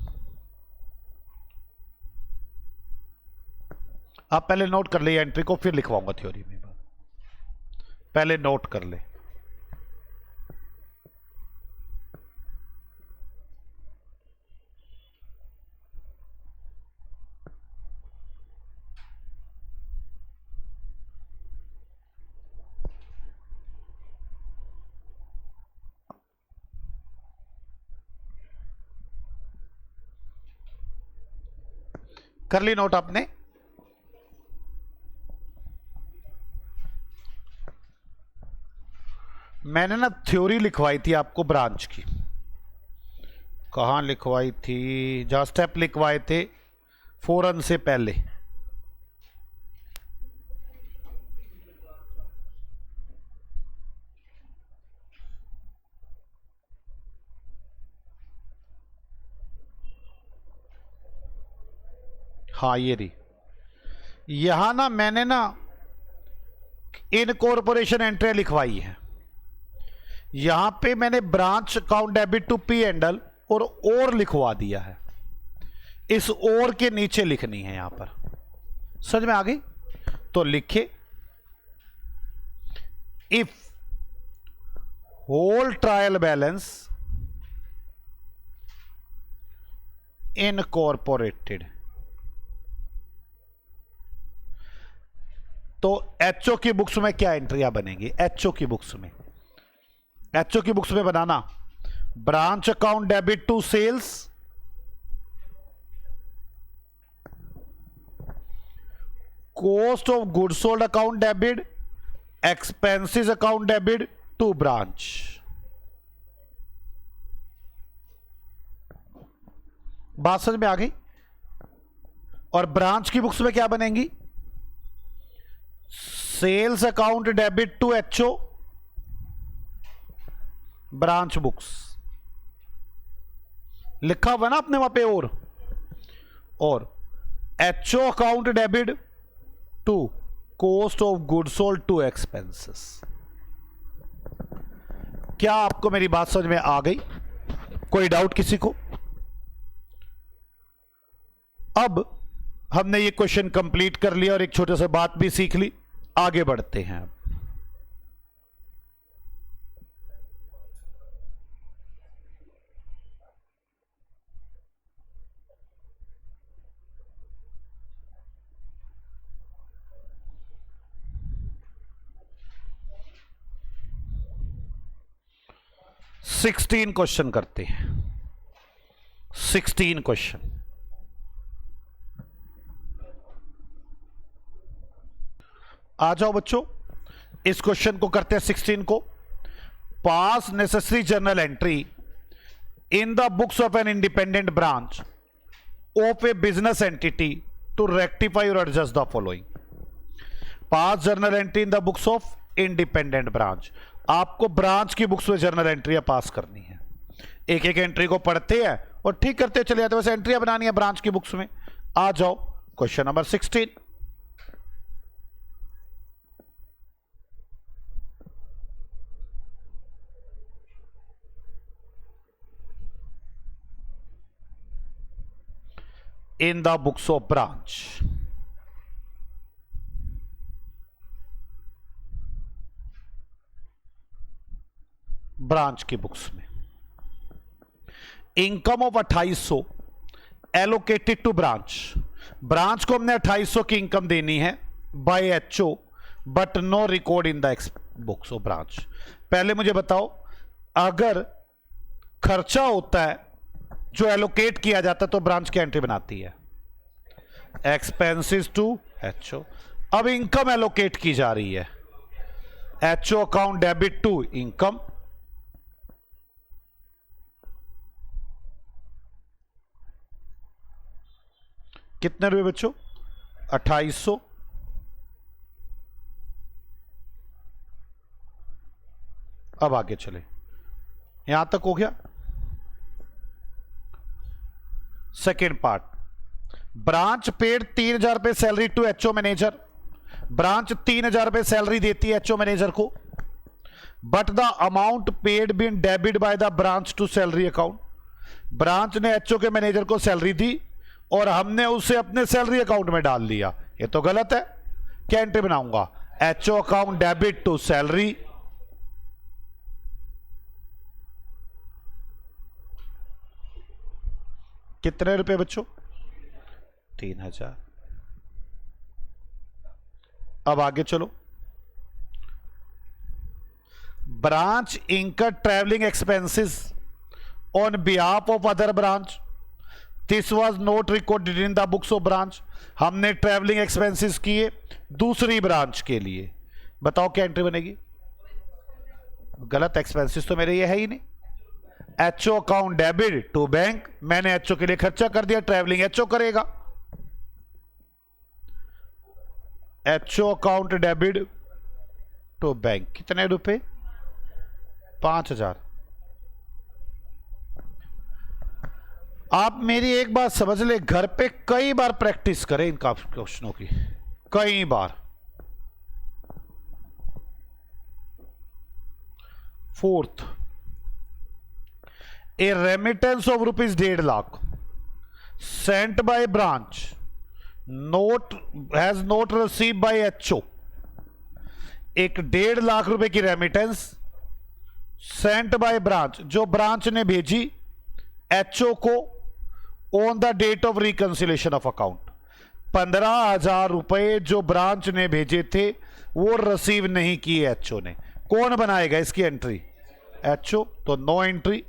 आप पहले नोट कर ले एंट्री को, फिर लिखवाऊंगा थ्योरी में। पहले नोट कर ले। कर ली नोट आपने? मैंने ना थ्योरी लिखवाई थी आपको ब्रांच की। कहां लिखवाई थी? जहां स्टेप लिखवाए थे फोरन से पहले। हाँ ये रही। यहां ना मैंने ना इनकॉर्पोरेशन एंट्री लिखवाई है। यहां पे मैंने branch account debit to P and L और लिखवा दिया है। इस और के नीचे लिखनी है यहां पर। समझ में आ गई? तो लिखे if whole trial balance incorporated, तो एचओ की बुक्स में क्या एंट्रियां बनेंगी? एचओ की बुक्स में, एचओ की बुक्स में बनाना branch account debit to sales, cost of goods sold account debit, expenses account debit to branch. बात समझ में आ गई? और ब्रांच की बुक्स में क्या बनेंगी? Sales account debit to HO, branch books लिखा हुआ ना आपने वहां पे। और HO account debit to cost of goods sold to expenses. क्या आपको मेरी बात समझ में आ गई? कोई डाउट किसी को? अब हमने ये क्वेश्चन कंप्लीट कर लिया और एक छोटा सा बात भी सीख ली। आगे बढ़ते हैं। सिक्सटीन क्वेश्चन करते हैं। 16 क्वेश्चन। आ जाओ बच्चों, इस क्वेश्चन को करते हैं 16 को। Pass necessary journal entry in the books of an independent branch of a business entity to rectify और adjust the following. Pass journal entry in the books of independent branch. आपको branch की books में journal एंट्रियां pass करनी है। एक एक entry को पढ़ते हैं और ठीक करते चले जाते हैं। वैसे एंट्रियां बनानी है ब्रांच की बुक्स में। आ जाओ question number 16। in the books of branch, branch की बुक्स में income of 2800 allocated to branch. Branch को हमने 2800 की इनकम देनी है by HO, but no record in the books of branch. पहले मुझे बताओ अगर खर्चा होता है जो एलोकेट किया जाता है तो ब्रांच की एंट्री बनाती है एक्सपेंसेस टू एचओ। अब इनकम एलोकेट की जा रही है, HO account debit to income. कितने रुपए बच्चों? 2800। अब आगे चले, यहां तक हो गया। सेकेंड पार्ट, ब्रांच पेड 3000 रुपए salary to HO manager. Branch 3000 रुपए सैलरी देती है एचओ मैनेजर को, but the amount paid been debit by the branch to salary account. Branch ने एचओ के मैनेजर को सैलरी दी और हमने उसे अपने सैलरी अकाउंट में डाल लिया, ये तो गलत है। क्या एंट्री बनाऊंगा? HO account debit to salary. कितने रुपए बच्चों? 3000। अब आगे चलो, branch incur travelling expenses on behalf of other branch, this was not recorded in the books of branch. हमने ट्रैवलिंग एक्सपेंसेस किए दूसरी ब्रांच के लिए, बताओ क्या एंट्री बनेगी? गलत, एक्सपेंसेस तो मेरे ये है ही नहीं। HO account debit to bank, मैंने एचओ के लिए खर्चा कर दिया, ट्रैवलिंग एचओ करेगा। HO account debit to bank, कितने रुपए? 5000। आप मेरी एक बात समझ ले, घर पे कई बार प्रैक्टिस करें इन क्वेश्चनों की, कई बार। Fourth, a remittance of ₹1.5 lakh sent by branch not has not receive by HO. एक 1.5 लाख रुपए की रेमिटेंस सेंट बाय ब्रांच, जो ब्रांच ने भेजी एचओ को on the date of reconciliation of account. 15,000 रुपए जो ब्रांच ने भेजे थे वो रिसीव नहीं किए एचओ ने। कौन बनाएगा इसकी एंट्री? एचओ, तो नो एंट्री।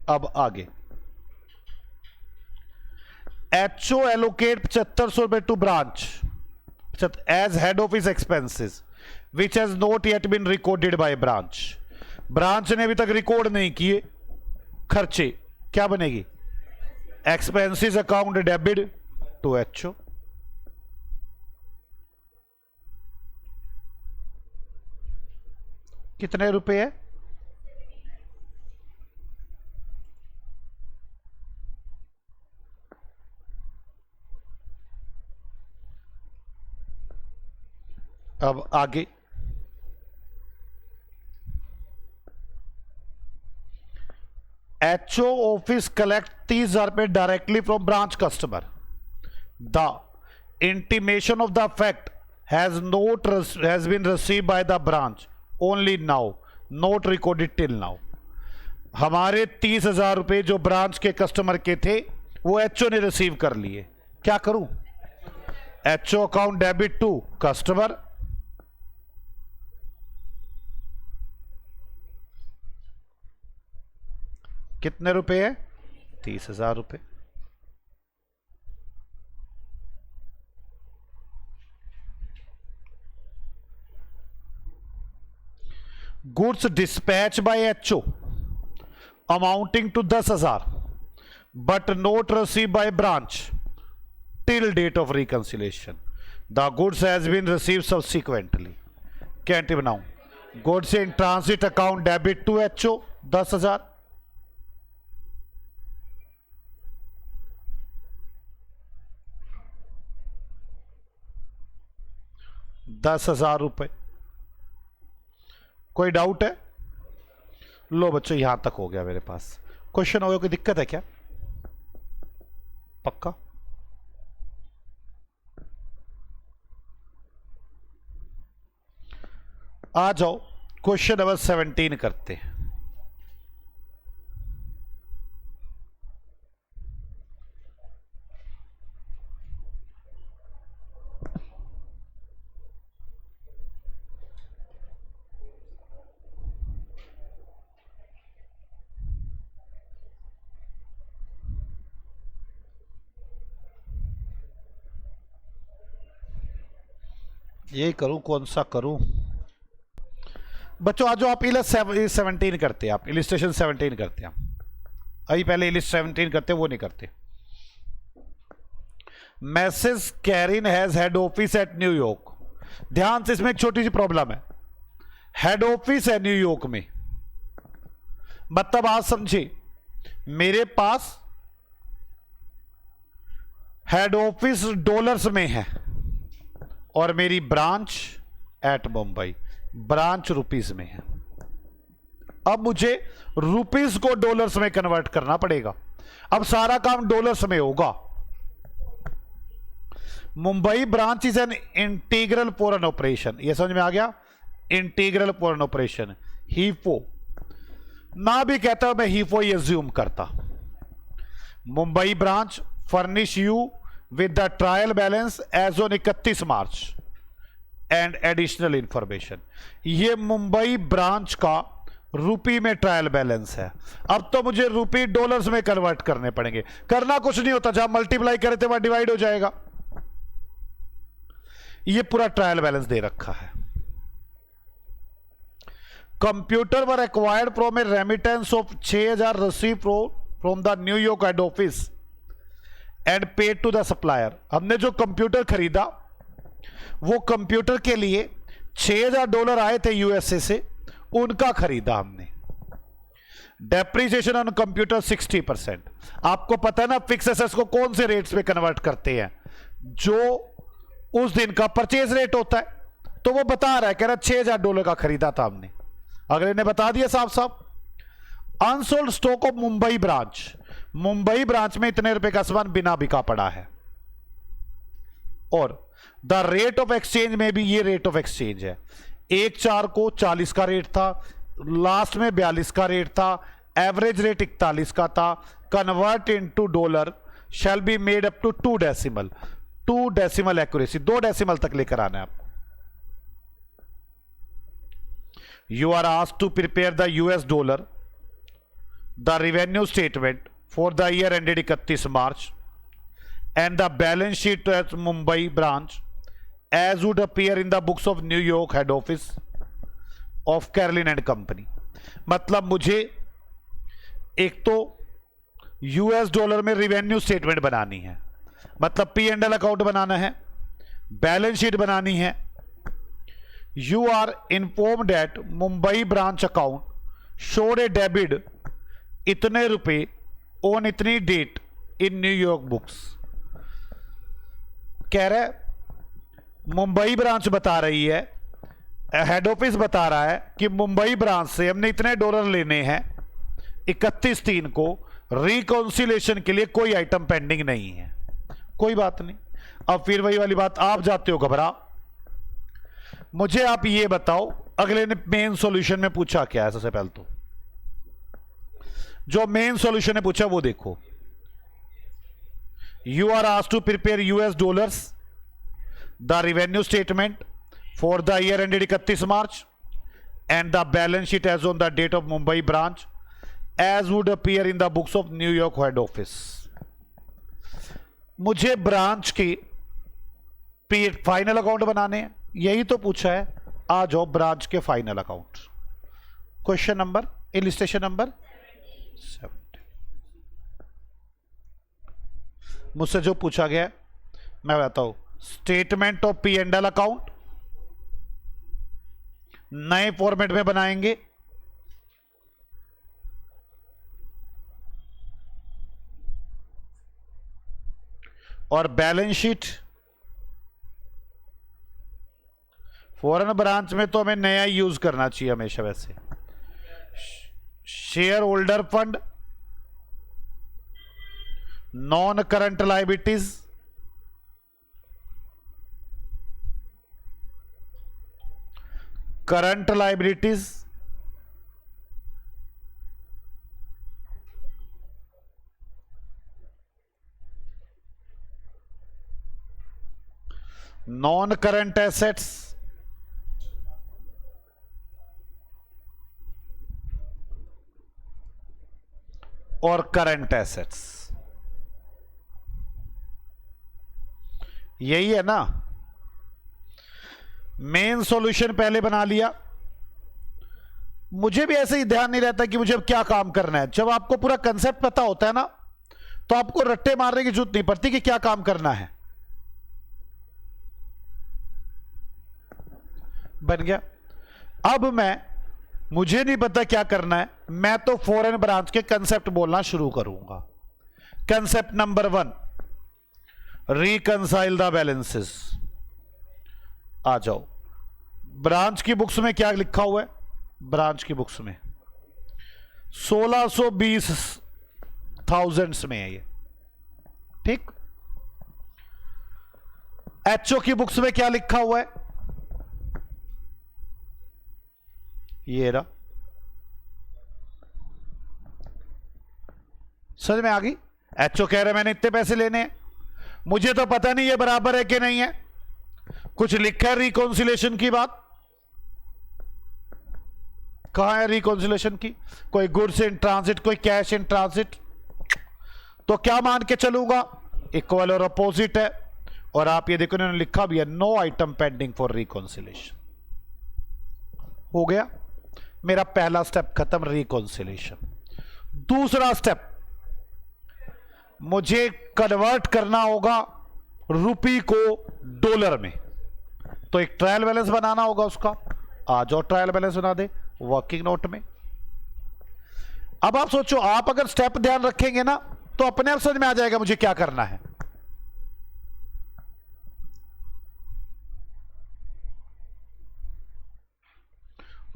अब आगे, एचओ एलोकेट 7500 रुपए to branch as head office expenses which has not yet been recorded by branch. Branch ने अभी तक रिकॉर्ड नहीं किए खर्चे, क्या बनेगी? Expenses account debit to HO. कितने रुपए है? अब आगे, एचओ ऑफिस कलेक्ट 30,000 रुपए directly from branch customer. The intimation of the fact has been receive by the branch only now, not recorded till now. हमारे 30,000 रुपए जो ब्रांच के कस्टमर के थे वो एचओ ने रिसीव कर लिए, क्या करूं? HO account debit to customer. कितने रुपए है? 30,000 रुपए। Goods dispatch by HO amounting to 10,000 but not receive by branch till date of reconciliation. The goods has been receive subsequently. क्या एंट्री बनाऊं? Goods in transit account debit to HO 10,000। 10,000 रुपए। कोई doubt है? लो बच्चों, यहां तक हो गया मेरे पास। क्वेश्चन हो गया, कोई दिक्कत है क्या? पक्का? आ जाओ, क्वेश्चन नंबर 17 करते हैं। यही करूं, कौन सा करूं? बच्चों आज जो आप इलिस्ट 17 करते हैं, आप इलिस्ट्रेशन 17 करते हैं, अभी पहले इलिस्ट 17 करते वो नहीं करते। Message Karin has head office at New York. ध्यान से, इसमें एक छोटी सी प्रॉब्लम है, हेड ऑफिस है न्यूयॉर्क में, मतलब आज समझे मेरे पास हेड ऑफिस डॉलर्स में है और मेरी branch at Mumbai, branch rupees में है। अब मुझे रुपीस को डॉलर्स में कन्वर्ट करना पड़ेगा। अब सारा काम डॉलर्स में होगा। Mumbai branch is an integral foreign operation, यह समझ में आ गया? इंटीग्रल फॉरेन ऑपरेशन, हीफो ना भी कहता मैं हीफो ही एज्यूम करता। Mumbai branch furnish you with the trial balance as on 31 March and additional information. ये मुंबई ब्रांच का रुपी में ट्रायल बैलेंस है। अब तो मुझे रुपी डॉलर्स में कन्वर्ट करने पड़ेंगे। करना कुछ नहीं होता, जहां मल्टीप्लाई करे थे वहां डिवाइड हो जाएगा। ये पूरा ट्रायल बैलेंस दे रखा है। Computer were acquired from a remittance of 6000 receive from the New York head office and paid to the supplier. हमने जो कंप्यूटर खरीदा वो कंप्यूटर के लिए $6000 आए थे यूएसए से, उनका खरीदा हमने। Depreciation on computer 60%। आपको पता है ना फिक्स एसेट्स को कौन से रेट्स पे कन्वर्ट करते हैं? जो उस दिन का परचेज रेट होता है। तो वो बता रहा है, कह रहा $6000 का खरीदा था हमने। अगले ने बता दिया साफ साफ। Unsold stock of Mumbai branch, Mumbai branch में इतने रुपए का सामान बिना बिका पड़ा है। और द रेट ऑफ एक्सचेंज में भी ये रेट ऑफ एक्सचेंज है। 1/4 को 40 का रेट था, लास्ट में 42 का रेट था, एवरेज रेट 41 का था। Convert into dollar shall be made up to 2 decimal, 2 decimal accuracy, 2 decimal तक लेकर आना है आपको। You are asked to prepare the US dollar, the revenue statement for the year ended 31 March and the balance sheet at Mumbai branch as would appear in the books of New York head office of Carlin and Company। मतलब मुझे एक तो US dollar में revenue statement बनानी है, मतलब P&L account बनाना है, balance sheet बनानी है। You are informed that Mumbai branch account showed a debit इतने रुपए on इतनी डेट इन न्यूयॉर्क बुक्स। कह रहे मुंबई ब्रांच बता रही है, हेड ऑफिस बता रहा है कि मुंबई ब्रांच से हमने इतने डॉलर लेने हैं 31/3 को। रिकॉन्सिलेशन के लिए कोई आइटम पेंडिंग नहीं है। कोई बात नहीं। अब फिर वही वाली बात, आप जाते हो घबरा। मुझे आप ये बताओ, अगले ने मेन सॉल्यूशन में पूछा क्या है? सबसे पहले तो जो मेन सॉल्यूशन ने पूछा वो देखो। You are asked to prepare US dollars the revenue statement for the year ended 31 March and the balance sheet as on the date of Mumbai branch as would appear in the books of New York head office. मुझे branch की final account बनाने हैं, यही तो पूछा है। आ जाओ branch के final account. Question number, illustration number 7। मुझसे जो पूछा गया मैं बताता हूं। स्टेटमेंट ऑफ P&L अकाउंट नए फॉर्मेट में बनाएंगे। और बैलेंस शीट फॉरेन ब्रांच में तो हमें नया यूज करना चाहिए हमेशा। वैसे share holder fund, non current liabilities, current liabilities, non current assets, और करंट एसेट्स। यही है ना? मेन सॉल्यूशन पहले बना लिया। मुझे भी ऐसे ही ध्यान नहीं रहता कि मुझे अब क्या काम करना है। जब आपको पूरा कंसेप्ट पता होता है ना, तो आपको रट्टे मारने की जरूरत नहीं पड़ती कि क्या काम करना है। बन गया। अब मुझे नहीं पता क्या करना है, मैं तो फॉरेन ब्रांच के कंसेप्ट बोलना शुरू करूंगा। Concept number 1, reconcile the balances. आ जाओ, ब्रांच की बुक्स में क्या लिखा हुआ है? ब्रांच की बुक्स में 1620 थाउजेंड्स में है ये, ठीक। एचओ की बुक्स में क्या लिखा हुआ है? ये रहा। समझ में आ गई? एचओ कह रहे मैंने इतने पैसे लेने हैं, मुझे तो पता नहीं ये बराबर है कि नहीं है। कुछ लिखा है रिकॉन्सिलेशन की बात? कहां है रिकॉन्सिलेशन की? कोई गुड्स इन ट्रांजिट, कोई कैश इन ट्रांजिट। तो क्या मान के चलूंगा? इक्वल और अपोजिट है। और आप ये देखो इन्होंने लिखा भी है, no item pending for reconciliation. हो गया, मेरा पहला स्टेप खत्म, रिकॉन्सिलेशन। दूसरा स्टेप, मुझे कन्वर्ट करना होगा रुपी को डॉलर में, तो एक ट्रायल बैलेंस बनाना होगा उसका। आ जाओ, ट्रायल बैलेंस बना दे वर्किंग नोट में। अब आप सोचो, आप अगर स्टेप ध्यान रखेंगे ना, तो अपने आप समझ में आ जाएगा मुझे क्या करना है।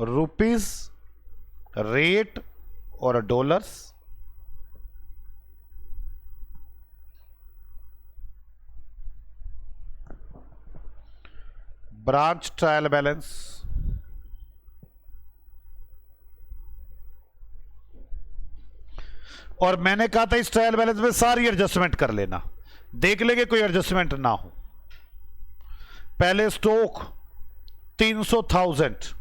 रुपीस रेट और डॉलर्स, ब्रांच ट्रायल बैलेंस, और मैंने कहा था इस ट्रायल बैलेंस में सारी एडजस्टमेंट कर लेना, देख लेंगे कोई एडजस्टमेंट ना हो। पहले स्टॉक 300,000,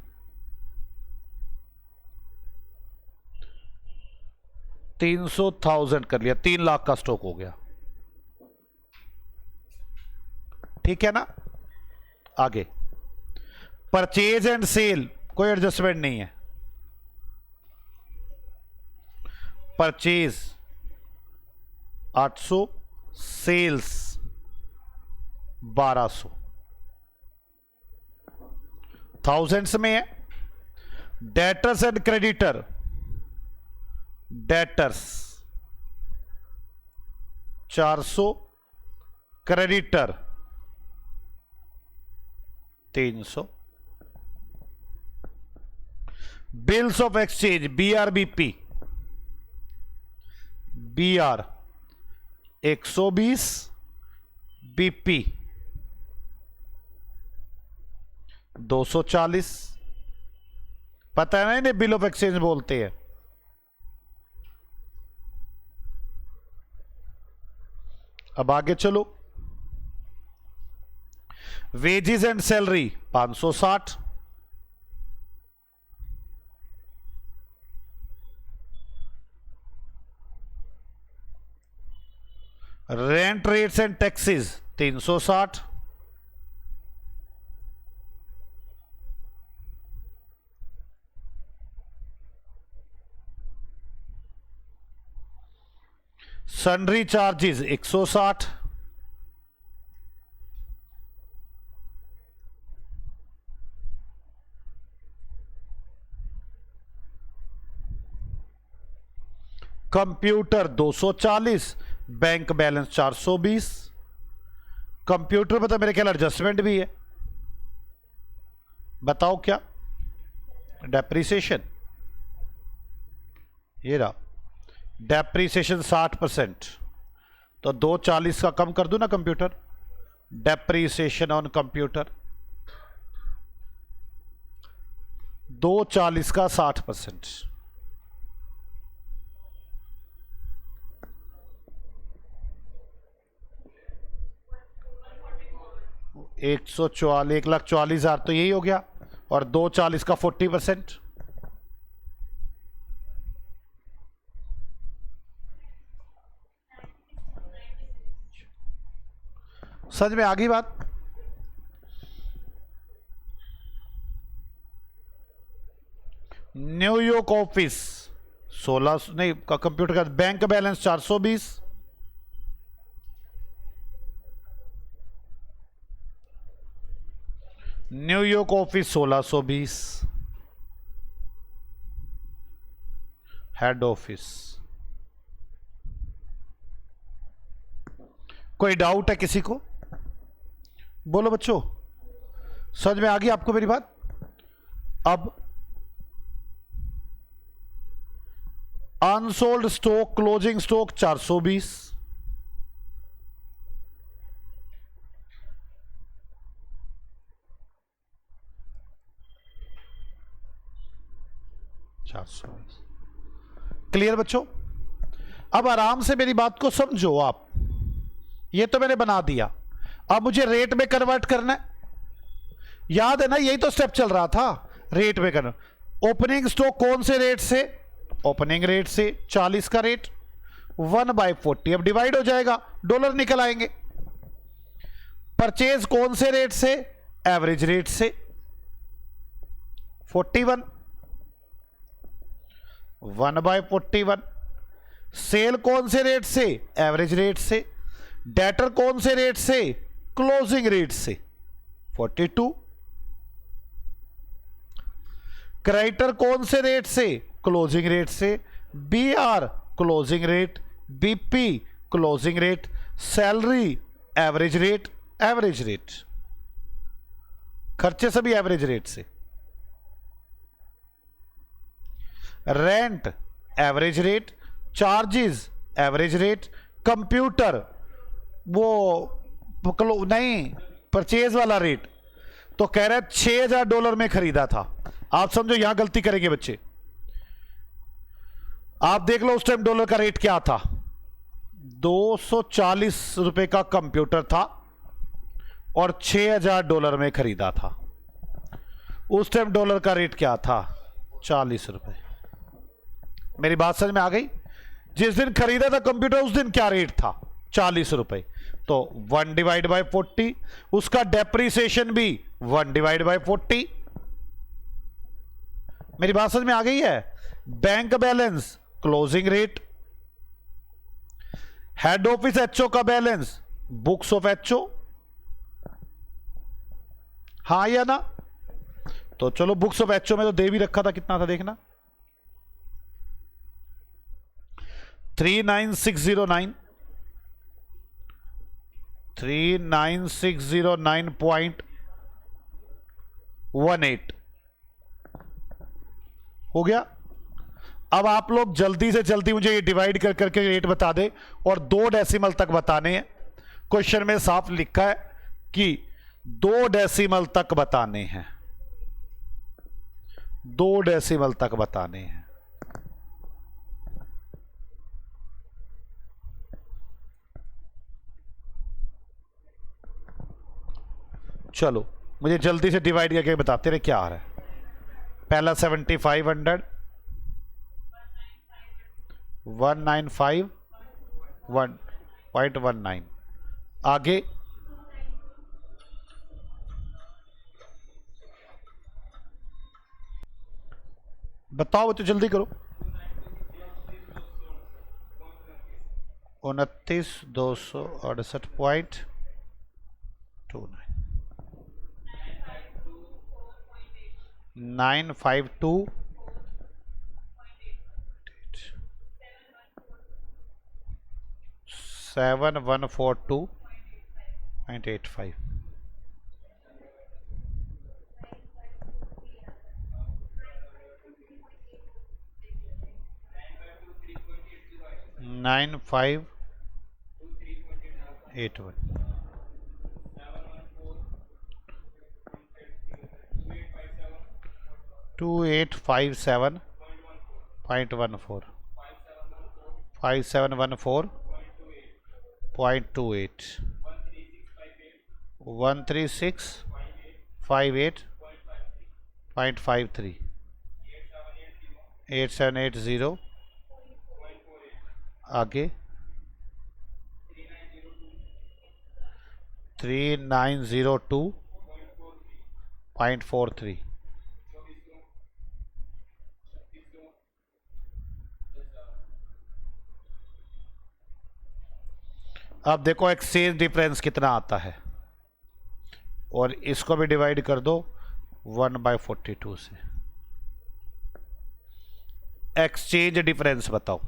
300,000 कर लिया, 3 लाख का स्टॉक हो गया, ठीक है ना। आगे परचेज एंड सेल, कोई एडजस्टमेंट नहीं है। परचेज 800, सेल्स 1200, थाउजेंड्स में है। Debtors and creditor, debtors 400, creditor 300। Bills of exchange, BRBP, BR 120, BP 240। पता है ना इन्हें बिल ऑफ एक्सचेंज बोलते हैं। अब आगे चलो, wages and salary 560, rent rates and taxes 360, sundry charges 160, computer 240, bank balance 420। Computer में तो मेरे ख्याल एडजस्टमेंट भी है, बताओ क्या? डेप्रीसिएशन, ये रहा, डेप्रीसिएशन 60%, तो 240 का कम कर दूं ना कंप्यूटर। डेप्रीसिएशन ऑन कंप्यूटर 240 का 60%, 144, 1,40,000 तो यही हो गया, और 240 का 40%। समझ में आ गई बात? न्यूयॉर्क ऑफिस 16 नहीं का कंप्यूटर का bank balance 420, New York office 1620, head office. कोई डाउट है किसी को? बोलो बच्चों, समझ में आ गई आपको मेरी बात? अब unsold stock closing stock 420, clear बच्चों? अब आराम से मेरी बात को समझो आप। ये तो मैंने बना दिया, अब मुझे रेट में कन्वर्ट करना है। याद है ना, यही तो स्टेप चल रहा था, रेट में करना। ओपनिंग स्टॉक कौन से रेट से? ओपनिंग रेट से 40 का रेट 1/40, अब डिवाइड हो जाएगा, डॉलर निकल आएंगे। परचेज कौन से रेट से? एवरेज रेट से 41, 1/41। सेल कौन से रेट से? एवरेज रेट से। डेटर कौन से रेट से? क्लोजिंग रेट से 42। क्रेडिटर कौन से रेट से? क्लोजिंग रेट से। BR closing rate, BP closing rate, salary average rate, average rate. खर्चे सभी एवरेज रेट से। Rent average rate, charges average rate, computer वो नहीं परचेज वाला रेट। तो कह रहे हैं $6000 में खरीदा था। आप समझो यहां गलती करेंगे बच्चे। आप देख लो उस टाइम डॉलर का रेट क्या था, 240 रुपए का कंप्यूटर था और $6000 में खरीदा था। उस टाइम डॉलर का रेट क्या था? 40 रुपए। मेरी बात समझ में आ गई? जिस दिन खरीदा था कंप्यूटर उस दिन क्या रेट था? 40 रुपए। तो 1/40, उसका डेप्रिसिएशन भी 1/40। मेरी बात समझ में आ गई है? Bank balance closing rate, head office HO का बैलेंस बुक्स ऑफ एचओ, हाँ या ना? तो चलो बुक्स ऑफ एचओ में तो दे भी रखा था, कितना था देखना, 39609 39,609.18 हो गया। अब आप लोग जल्दी से जल्दी मुझे ये डिवाइड कर करके रेट बता दे और 2 डेसिमल तक बताने हैं। क्वेश्चन में साफ लिखा है कि 2 डेसिमल तक बताने हैं, 2 डेसिमल तक बताने हैं। चलो मुझे जल्दी से डिवाइड करके बताते रहे क्या आ रहा है। पहला 7500, 195.19, आगे बताओ तो जल्दी करो। 29,268.29, 952, 7142.85, 9581, 2857.14, 5714.28, 13658.53, 8780, आगे 3902.43, अब देखो एक्सचेंज डिफरेंस कितना आता है, और इसको भी डिवाइड कर दो 1/42 से। एक्सचेंज डिफरेंस बताओ,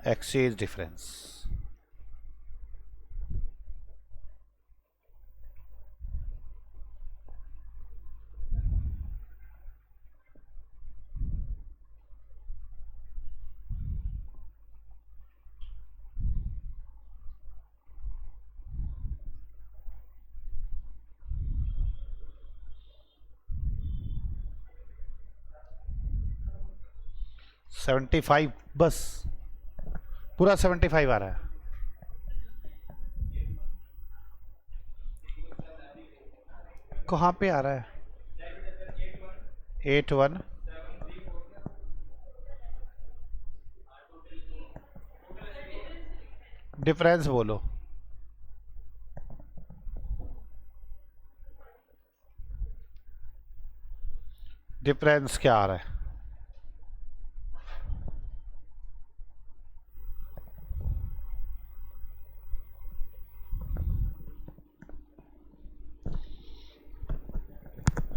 एक्सचेंज डिफरेंस। $75, बस पूरा 75 आ रहा है। कहाँ पे आ रहा है? 81 डिफरेंस बोलो। डिफरेंस क्या आ रहा है?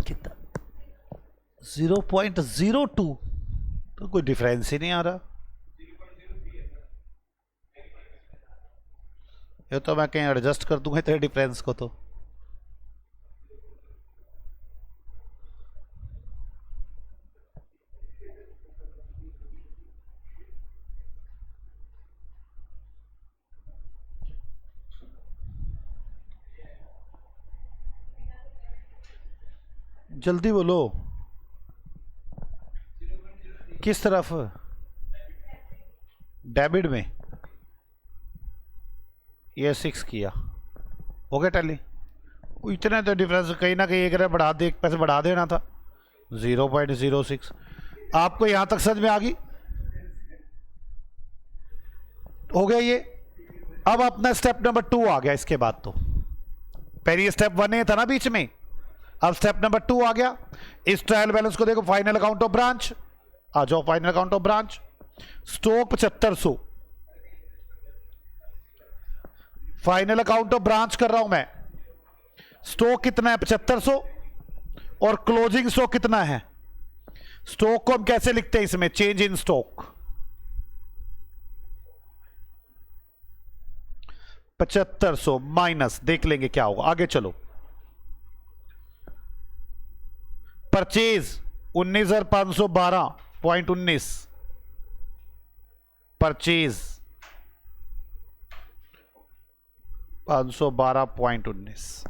कितना? 0.02, तो कोई डिफरेंस ही नहीं आ रहा। ये तो मैं कहीं एडजस्ट कर दूंगा तेरे डिफरेंस को तो। जल्दी बोलो, किस तरफ? डेबिट में ये 6 किया, हो गया टैली। इतने तो डिफरेंस, कहीं ना कहीं एक बढ़ा दे, एक पैसे बढ़ा देना था। 0.06। आपको यहां तक समझ में आ गई? हो गया ये। अब अपना स्टेप नंबर 2 आ गया। इसके बाद तो पहले स्टेप 1 था ना बीच में, अब स्टेप नंबर 2 आ गया। इस ट्रायल बैलेंस को देखो, फाइनल अकाउंट ऑफ ब्रांच, आ जाओ final account of branch. Stock 7500, final account of branch कर रहा हूं मैं। स्टॉक कितना है? 7500, और क्लोजिंग स्टॉक कितना है? स्टॉक को हम कैसे लिखते हैं इसमें? Change in stock. 7500 माइनस, देख लेंगे क्या होगा, आगे चलो। Purchase 19,512.19, purchase 512.19।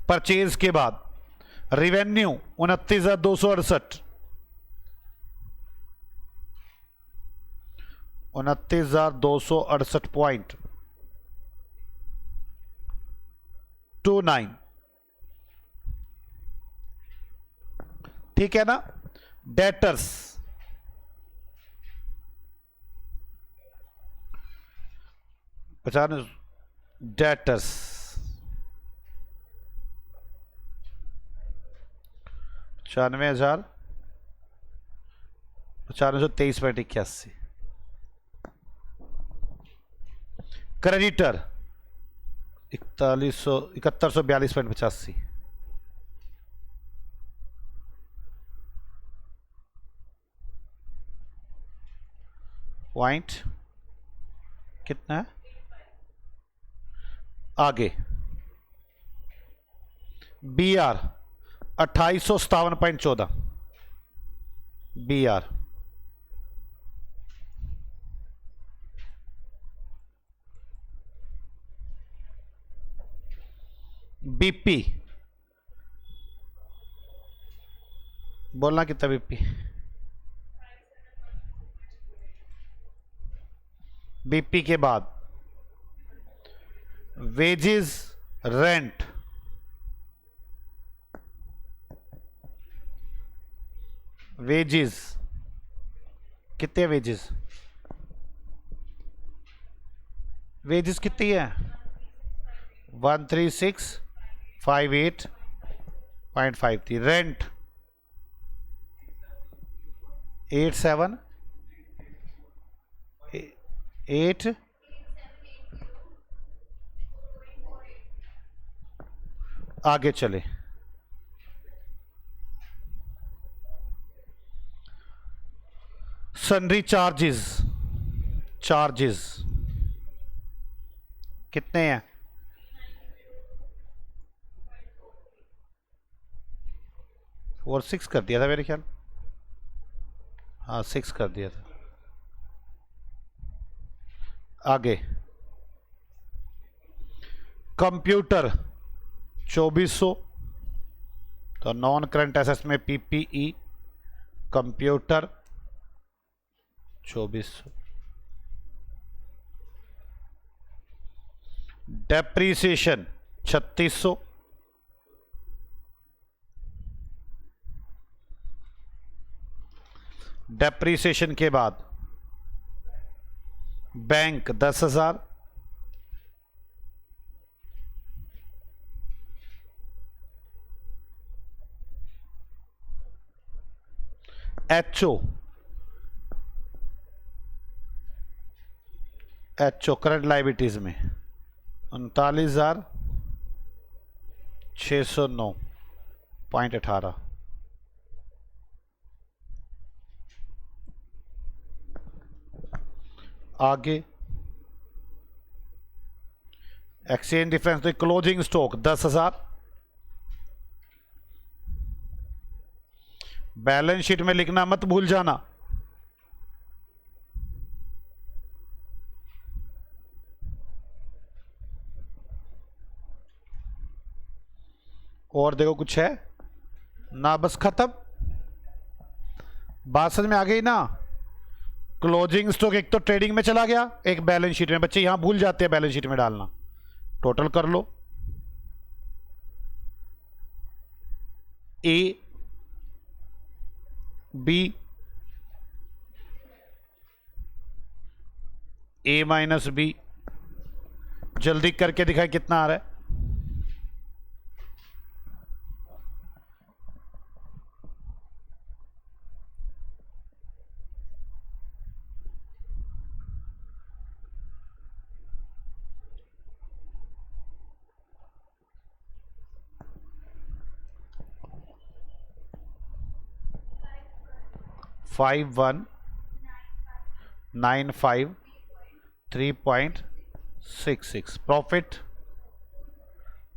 परचेज के बाद रिवेन्यू 29,268, 29,268.29, ठीक है ना। डेटर्स पहचान, डेटर्स 95,923.81। क्रेडिटर 7142.85। पॉइंट कितना है आगे? B R 2857.14, B R. BP बोलना कितना? बीपी बीपी के बाद वेजेस रेंट, वेजेस कितने? वेजेस वेजेस कितनी है? 13658.53। रेंट 87 8 आगे चले। सन्ड्री चार्जेस कितने हैं? 4 6 कर दिया था मेरे ख्याल। हाँ 6 कर दिया था। आगे कंप्यूटर 2400, तो नॉन करंट एसेट्स में पीपीई कंप्यूटर 2400। डेप्रीसिएशन 3600, डेप्रीसिएशन के बाद बैंक 10,000, एचओ करंट लाइबिलिटीज में 39,609.18। आगे एक्सचेंज डिफरेंस, तो क्लोजिंग स्टॉक 10,000, बैलेंस शीट में लिखना मत भूल जाना। और देखो कुछ है ना, बस खत्म। बात समझ में आ गई ना? क्लोजिंग स्टॉक एक तो ट्रेडिंग में चला गया, एक बैलेंस शीट में। बच्चे यहां भूल जाते हैं बैलेंस शीट में डालना। टोटल कर लो, A B, A minus B, जल्दी करके दिखाए कितना आ रहा है। फाइव 1,953.66। प्रॉफिट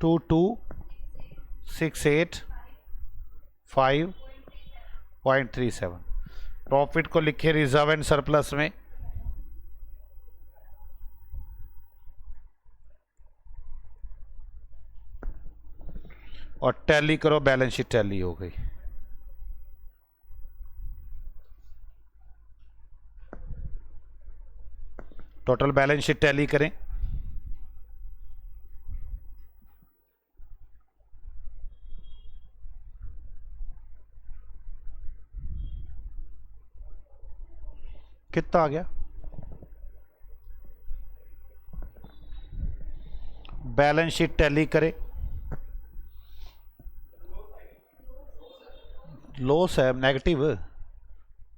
22,685.37। प्रॉफिट को लिखे रिजर्व एंड सरप्लस में, और टैली करो, बैलेंस शीट टैली हो गई। टोटल बैलेंस शीट टैली करें। कितना आ गया? बैलेंस शीट टैली करें। लॉस है नेगेटिव,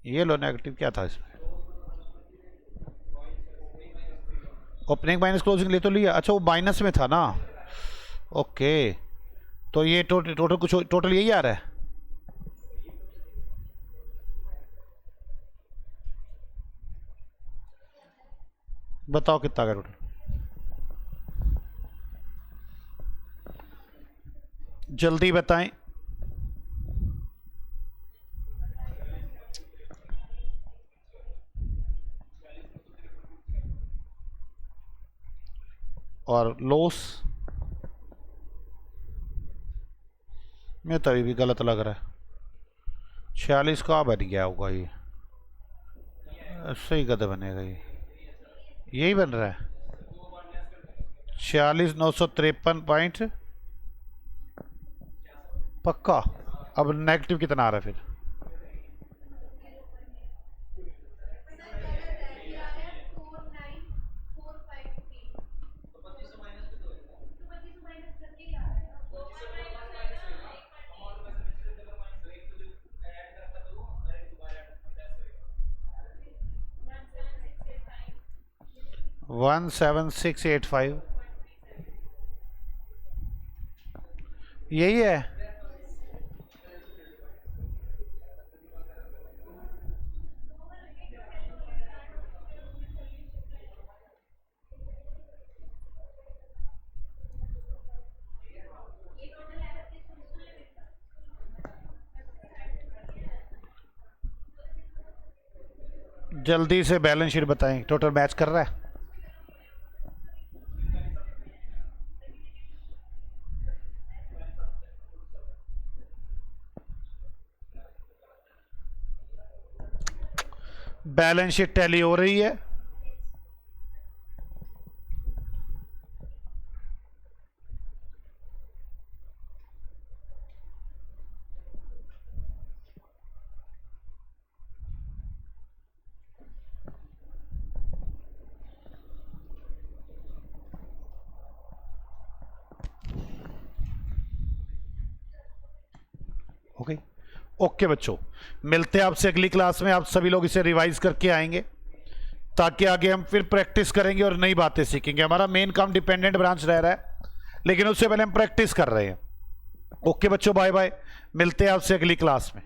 ये लो नेगेटिव क्या था इसमें? ओपनिंग माइनस क्लोजिंग ले तो लिया। अच्छा वो माइनस में था ना, ओके। तो ये टोटल कुछ टोटल यही आ रहा है। बताओ कितना आ गया टोटल? जल्दी बताएं। और लॉस में तो अभी भी गलत लग रहा है। 46 का बन गया होगा ये, सही गद बनेगा ये, यही बन रहा है। 46,953 पक्का। अब नेगेटिव कितना आ रहा है फिर? 17685 यही है। जल्दी से बैलेंस शीट बताएं, टोटल मैच कर रहा है। बैलेंस शीट टैली हो रही है। ओके ओके बच्चों, मिलते हैं आपसे अगली क्लास में। आप सभी लोग इसे रिवाइज करके आएंगे ताकि आगे हम फिर प्रैक्टिस करेंगे और नई बातें सीखेंगे। हमारा मेन काम डिपेंडेंट ब्रांच रह रहा है, लेकिन उससे पहले हम प्रैक्टिस कर रहे हैं। ओके बच्चों, बाय बाय, मिलते हैं आपसे अगली क्लास में।